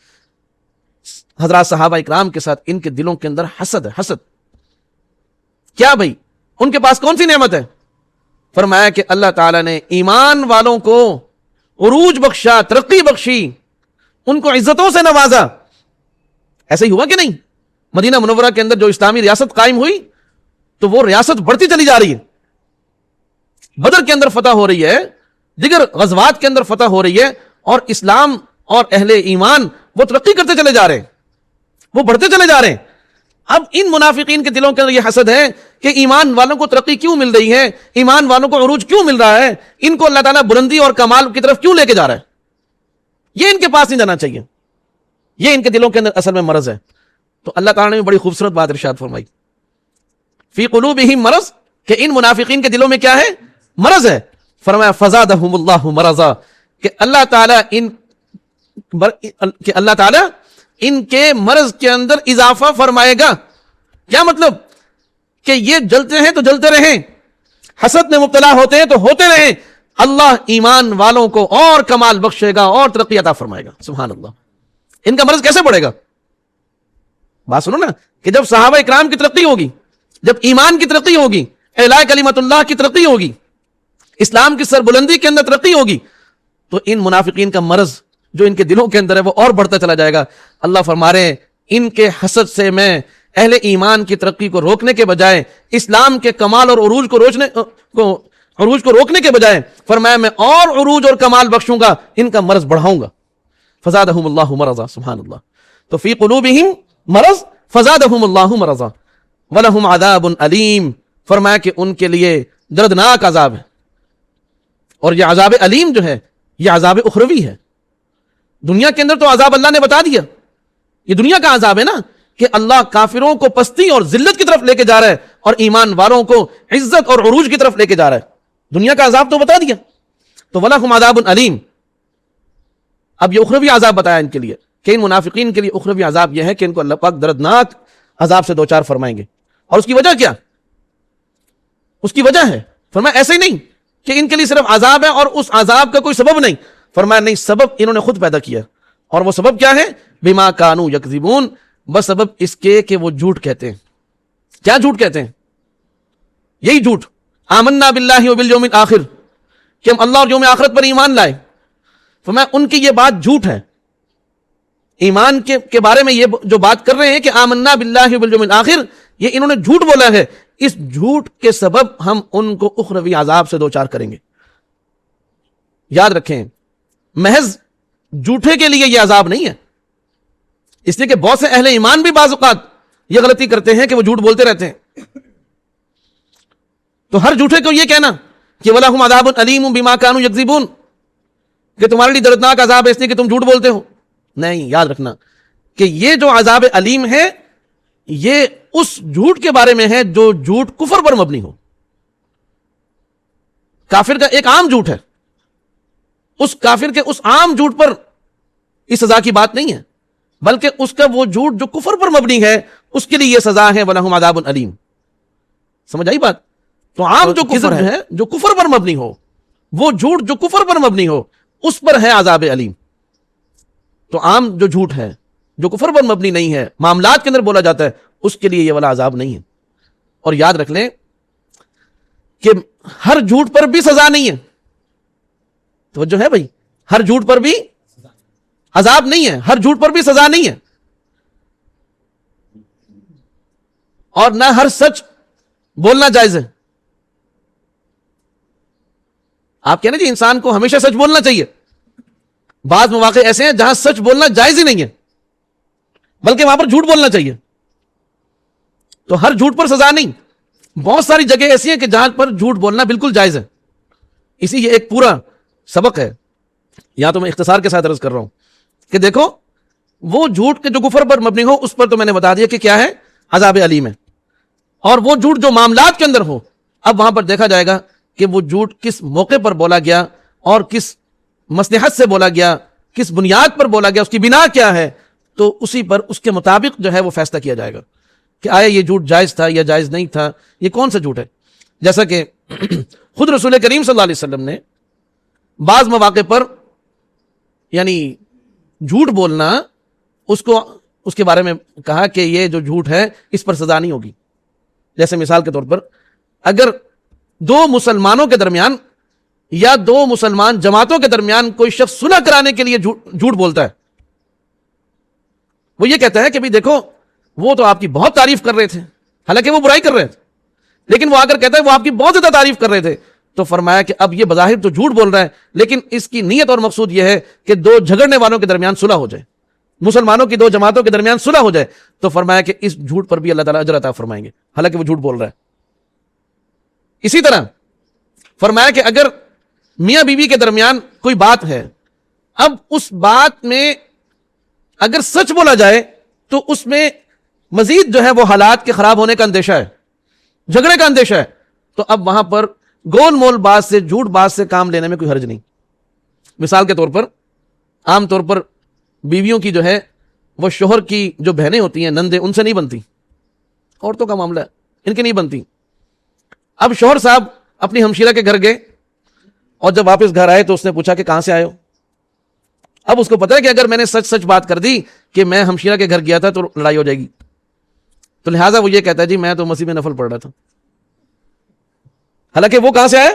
حضرات صحابہ اکرام کے ساتھ، ان کے دلوں کے اندر حسد ہے۔ حسد کیا بھائی؟ ان کے پاس کون سی نعمت ہے؟ فرمایا کہ اللہ تعالیٰ نے ایمان والوں کو عروج بخشا، ترقی بخشی، ان کو عزتوں سے نوازا۔ ایسا ہی ہوا کہ نہیں؟ مدینہ منورہ کے اندر جو اسلامی ریاست قائم ہوئی تو وہ ریاست بڑھتی چلی جا رہی ہے، بدر کے اندر فتح ہو رہی ہے، دیگر غزوات کے اندر فتح ہو رہی ہے، اور اسلام اور اہل ایمان وہ ترقی کرتے چلے جا رہے ہیں، وہ بڑھتے چلے جا رہے ہیں۔ اب ان منافقین کے دلوں کے اندر یہ حسد ہے کہ ایمان والوں کو ترقی کیوں مل رہی ہے، ایمان والوں کو عروج کیوں مل رہا ہے، ان کو اللہ تعالیٰ بلندی اور کمال کی طرف کیوں لے کے جا رہا ہے، یہ ان کے پاس نہیں جانا چاہیے۔ یہ ان کے دلوں کے اندر اصل میں مرض ہے۔ تو اللہ تعالیٰ نے بڑی خوبصورت بات ارشاد فرمائی، فی قلوبہم مرض، کہ ان منافقین کے دلوں میں کیا ہے؟ مرض ہے۔ فرمایا فزادہم اللہ مرضا، کہ اللہ تعالیٰ ان کے مرض کے اندر اضافہ فرمائے گا۔ کیا مطلب؟ کہ یہ جلتے ہیں تو جلتے رہیں، حسد میں مبتلا ہوتے ہیں تو ہوتے رہیں، اللہ ایمان والوں کو اور کمال بخشے گا اور ترقی عطا فرمائے گا۔ سبحان اللہ۔ ان کا مرض کیسے بڑھے گا؟ بات سنو نا، کہ جب صحابہ اکرام کی ترقی ہوگی، جب ایمان کی ترقی ہوگی، اعلاء کلمت اللہ کی ترقی ہوگی، اسلام کی سربلندی کے اندر ترقی ہوگی، تو ان منافقین کا مرض جو ان کے دلوں کے اندر ہے وہ اور بڑھتا چلا جائے گا۔ اللہ فرما رہے ہیں ان کے حسد سے میں اہل ایمان کی ترقی کو روکنے کے بجائے، اسلام کے کمال اور عروج کو روکنے کے بجائے، فرمایا میں اور عروج اور کمال بخشوں گا، ان کا مرض بڑھاؤں گا۔ فزادہم اللہ مرضا، سبحان اللہ۔ تو فی قلوبہم مرض فزادہم اللہ مرضا ولہم عذاب علیم، فرمایا کہ ان کے لیے دردناک عذاب ہے، اور یہ عذاب علیم جو ہے یہ عذاب اخروی ہے۔ دنیا کے اندر تو عذاب اللہ نے بتا دیا، یہ دنیا کا عذاب ہے نا، کہ اللہ کافروں کو پستی اور ذلت کی طرف لے کے جا رہا ہے اور ایمان والوں کو عزت اور عروج کی طرف لے کے جا رہا ہے۔ دنیا کا عذاب تو بتا دیا، تو وَلَهُمْ عَذَابٌ عَلِيمٌ۔ اب یہ اخروی عذاب بتایا ان کے لیے، کہ ان منافقین کے لیے اخروی عذاب یہ ہے کہ ان کو اللہ پاک دردناک عذاب سے دوچار فرمائیں گے۔ اور اس کی وجہ کیا؟ اس کی وجہ ہے، فرمایا ایسے ہی نہیں کہ ان کے لیے صرف عذاب ہے اور اس عذاب کا کوئی سبب نہیں، فرمایا نہیں، سبب انہوں نے خود پیدا کیا، اور وہ سبب کیا ہے؟ بما کانوا یکذبون، بس سبب اس کے کہ وہ جھوٹ کہتے ہیں۔ کیا جھوٹ کہتے ہیں؟ یہی جھوٹ، آمنا باللہ وبالیوم الآخر، کہ ہم اللہ اور یوم آخرت پر ایمان لائے۔ فرمایا ان کی یہ بات جھوٹ ہے، ایمان کے بارے میں یہ جو بات کر رہے ہیں کہ آمنا باللہ وبالیوم الآخر، یہ انہوں نے جھوٹ بولا ہے، اس جھوٹ کے سبب ہم ان کو اخروی عذاب سے دوچار کریں گے۔ یاد رکھیں، محض جھوٹے کے لیے یہ عذاب نہیں ہے، اس لیے کہ بہت سے اہل ایمان بھی بعض اوقات یہ غلطی کرتے ہیں کہ وہ جھوٹ بولتے رہتے ہیں. تو ہر جھوٹے کو یہ کہنا کہ وَلَهُمْ عَذَابٌ عَلِيمٌ بِمَا كَانُوا يَكْذِبُونَ کہ تمہارے لیے دردناک عذاب ہے اس لیے کہ تم جھوٹ بولتے ہو، نہیں. یاد رکھنا کہ یہ جو عذاب علیم ہے یہ اس جھوٹ کے بارے میں ہے جو جھوٹ کفر پر مبنی ہو. کافر کا ایک عام جھوٹ ہے، اس کافر کے اس عام جھوٹ پر اس سزا کی بات نہیں ہے، بلکہ اس کا وہ جھوٹ جو کفر پر مبنی ہے اس کے لیے یہ سزا ہے وَلَهُمْ عَذَابٌ عَلِيمٌ. سمجھ آئی بات؟ تو عام جو کفر ہے جو کفر پر مبنی ہو، وہ جھوٹ جو کفر پر مبنی ہو اس پر ہے عذاب علیم. تو عام جو جھوٹ ہے جو کفر پر مبنی نہیں ہے، معاملات کے اندر بولا جاتا ہے، اس کے لیے یہ والا عذاب نہیں ہے. اور یاد رکھ لیں کہ ہر جھوٹ پر بھی سزا نہیں ہے. توجہ ہے بھائی، ہر جھوٹ پر بھی عذاب نہیں ہے، ہر جھوٹ پر بھی سزا نہیں ہے، اور نہ ہر سچ بولنا جائز ہے. آپ کہنا جی انسان کو ہمیشہ سچ بولنا چاہیے، بعض مواقع ایسے ہیں جہاں سچ بولنا جائز ہی نہیں ہے بلکہ وہاں پر جھوٹ بولنا چاہیے. تو ہر جھوٹ پر سزا نہیں، بہت ساری جگہ ایسی ہیں کہ جہاں پر جھوٹ بولنا بالکل جائز ہے. اسی یہ ایک پورا سبق ہے، یہاں تو میں اختصار کے ساتھ عرض کر رہا ہوں کہ دیکھو وہ جھوٹ کے جو کفر پر مبنی ہو اس پر تو میں نے بتا دیا کہ کیا ہے، عذاب علیم ہے. اور وہ جھوٹ جو معاملات کے اندر ہو، اب وہاں پر دیکھا جائے گا کہ وہ جھوٹ کس موقع پر بولا گیا اور کس مصلحت سے بولا گیا، کس بنیاد پر بولا گیا، اس کی بنا کیا ہے. تو اسی پر اس کے مطابق جو ہے وہ فیصلہ کیا جائے گا کہ آیا یہ جھوٹ جائز تھا یا جائز نہیں تھا، یہ کون سا جھوٹ ہے. جیسا کہ خود رسول کریم صلی اللہ علیہ وسلم نے بعض مواقع پر یعنی جھوٹ بولنا اس کے بارے میں کہا کہ یہ جو جھوٹ ہے اس پر سزا نہیں ہوگی. جیسے مثال کے طور پر اگر دو مسلمانوں کے درمیان یا دو مسلمان جماعتوں کے درمیان کوئی شخص صلح کرانے کے لیے جھوٹ بولتا ہے، وہ یہ کہتا ہے کہ بھی دیکھو وہ تو آپ کی بہت تعریف کر رہے تھے، حالانکہ وہ برائی کر رہے تھے، لیکن وہ آ کر کہتا ہے وہ آپ کی بہت زیادہ تعریف کر رہے تھے. تو فرمایا کہ اب یہ بظاہر تو جھوٹ بول رہا ہے، لیکن اس کی نیت اور مقصود یہ ہے کہ دو جھگڑنے والوں کے درمیان صلح ہو جائے، مسلمانوں کی دو جماعتوں کے درمیان صلح ہو جائے. تو فرمایا کہ اس جھوٹ پر بھی اللہ تعالیٰ اجر عطا فرمائیں گے، حالانکہ وہ جھوٹ بول رہا ہے. اسی طرح فرمایا کہ اگر میاں بیوی کے درمیان کوئی بات ہے، اب اس بات میں اگر سچ بولا جائے تو اس میں مزید جو ہے وہ حالات کے خراب ہونے کا اندیشہ ہے، جھگڑے کا اندیشہ ہے. تو اب وہاں پر گول مول بات سے، جھوٹ بات سے کام لینے میں کوئی حرج نہیں. مثال کے طور پر عام طور پر بیویوں کی جو ہے وہ شوہر کی جو بہنیں ہوتی ہیں، نندیں، ان سے نہیں بنتی. عورتوں کا معاملہ ہے، ان کی نہیں بنتی. اب شوہر صاحب اپنی ہمشیرہ کے گھر گئے اور جب واپس گھر آئے تو اس نے پوچھا کہ کہاں سے آئے ہو. اب اس کو پتا ہے کہ اگر میں نے سچ سچ بات کر دی کہ میں ہمشیرہ کے گھر گیا تھا تو لڑائی ہو جائے گی، تو لہٰذا وہ یہ کہتا ہے جی میں تو مسجد میں نفل پڑھ رہا تھا. حالانکہ وہ کہاں سے آیا؟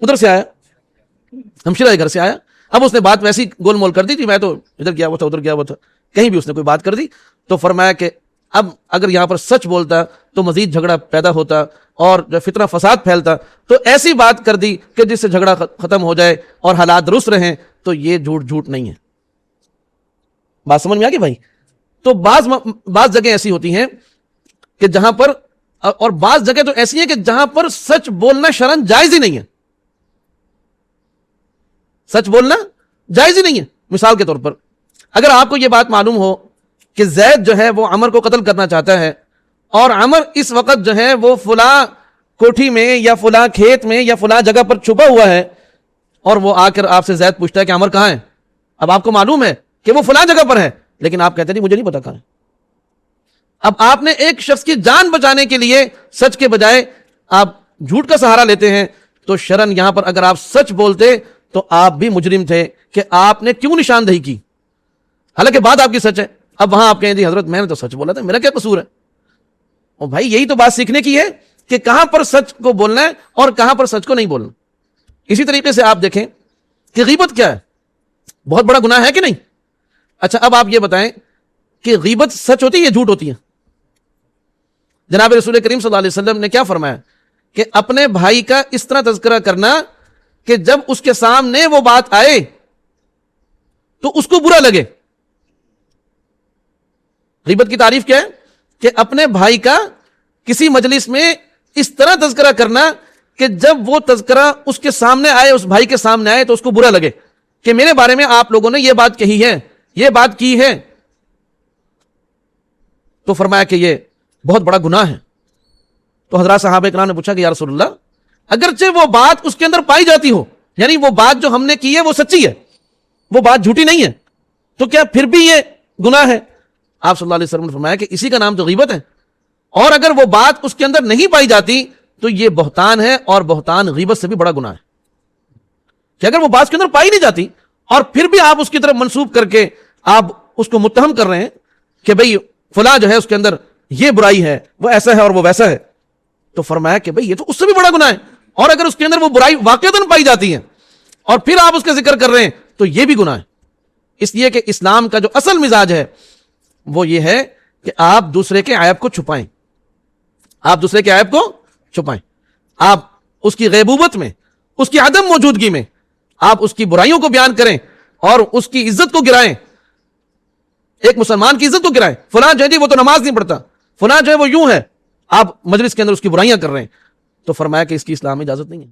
ادھر سے آیا، ہمشیرہ کے گھر سے آیا. اب اس نے بات ویسی گول مول کر دی تھی، میں تو ادھر گیا ہوا تھا، ادھر گیا ہوا تھا، کہیں بھی اس نے کوئی بات کر دی. تو فرمایا کہ اب اگر یہاں پر سچ بولتا تو مزید جھگڑا پیدا ہوتا اور فتنہ فساد پھیلتا. تو ایسی بات کر دی کہ جس سے جھگڑا ختم ہو جائے اور حالات درست رہیں. تو یہ جھوٹ نہیں ہے. بات سمجھ میں آ گئی بھائی؟ تو بعض جگہیں ایسی ہوتی ہیں کہ جہاں پر، اور بعض جگہ تو ایسی ہیں کہ جہاں پر سچ بولنا شرعاً جائز ہی نہیں ہے. سچ بولنا جائز ہی نہیں ہے. مثال کے طور پر اگر آپ کو یہ بات معلوم ہو کہ زید جو ہے وہ عمر کو قتل کرنا چاہتا ہے اور عمر اس وقت جو ہے وہ فلاں کوٹھی میں یا فلاں کھیت میں یا فلاں جگہ پر چھپا ہوا ہے، اور وہ آ کر آپ سے زید پوچھتا ہے کہ عمر کہاں ہے. اب آپ کو معلوم ہے کہ وہ فلاں جگہ پر ہے، لیکن آپ کہتے ہیں مجھے نہیں پتا کہاں ہے. اب آپ نے ایک شخص کی جان بچانے کے لیے سچ کے بجائے آپ جھوٹ کا سہارا لیتے ہیں. تو شرعاً یہاں پر اگر آپ سچ بولتے تو آپ بھی مجرم تھے کہ آپ نے کیوں نشاندہی کی، حالانکہ بات آپ کی سچ ہے. اب وہاں آپ کہیں جی حضرت میں نے تو سچ بولا تھا، میرا کیا قصور ہے؟ اور بھائی یہی تو بات سیکھنے کی ہے کہ کہاں پر سچ کو بولنا ہے اور کہاں پر سچ کو نہیں بولنا. اسی طریقے سے آپ دیکھیں کہ غیبت کیا ہے، بہت بڑا گناہ ہے کہ نہیں؟ اچھا اب آپ یہ بتائیں کہ غیبت سچ ہوتی ہے یا جھوٹ ہوتی ہے؟ جناب رسول کریم صلی اللہ علیہ وسلم نے کیا فرمایا کہ اپنے بھائی کا اس طرح تذکرہ کرنا کہ جب اس کے سامنے وہ بات آئے تو اس کو برا لگے. غیبت کی تعریف کیا ہے؟ کہ اپنے بھائی کا کسی مجلس میں اس طرح تذکرہ کرنا کہ جب وہ تذکرہ اس کے سامنے آئے، اس بھائی کے سامنے آئے، تو اس کو برا لگے کہ میرے بارے میں آپ لوگوں نے یہ بات کہی ہے، یہ بات کی ہے. تو فرمایا کہ یہ بہت بڑا گناہ ہے. تو حضرات صحابہ کرام نے پوچھا کہ یا رسول اللہ، اگرچہ وہ بات اس کے اندر پائی جاتی ہو، یعنی وہ بات جو ہم نے کی ہے وہ سچی ہے، وہ بات جھوٹی نہیں ہے، تو کیا پھر بھی یہ گناہ ہے؟ آپ صلی اللہ علیہ وسلم نے فرمایا کہ اسی کا نام تو غیبت ہے. اور اگر وہ بات اس کے اندر نہیں پائی جاتی تو یہ بہتان ہے، اور بہتان غیبت سے بھی بڑا گناہ ہے. کہ اگر وہ بات اس کے اندر پائی نہیں جاتی اور پھر بھی آپ اس کی طرف منسوب کر کے آپ اس کو متہم کر رہے ہیں کہ بھئی فلاں جو ہے اس کے اندر یہ برائی ہے، وہ ایسا ہے اور وہ ویسا ہے، تو فرمایا کہ بھئی یہ تو اس سے بھی بڑا گناہ ہے. اور اگر اس کے اندر وہ برائی واقعتاً پائی جاتی ہے اور پھر آپ اس کا ذکر کر رہے ہیں تو یہ بھی گناہ ہے. اس لیے کہ اسلام کا جو اصل مزاج ہے وہ یہ ہے کہ آپ دوسرے کے عیب کو چھپائیں، آپ دوسرے کے عیب کو چھپائیں، آپ اس کی غیبوبت میں، اس کی عدم موجودگی میں آپ اس کی برائیوں کو بیان کریں اور اس کی عزت کو گرائیں. ایک مسلمان کی عزت کو گرائیں. فلاں جو ہے جی وہ تو نماز نہیں پڑھتا، فلاں جو ہے وہ یوں ہے، آپ مجلس کے اندر اس کی برائیاں کر رہے ہیں، تو فرمایا کہ اس کی اسلام میں اجازت نہیں ہے.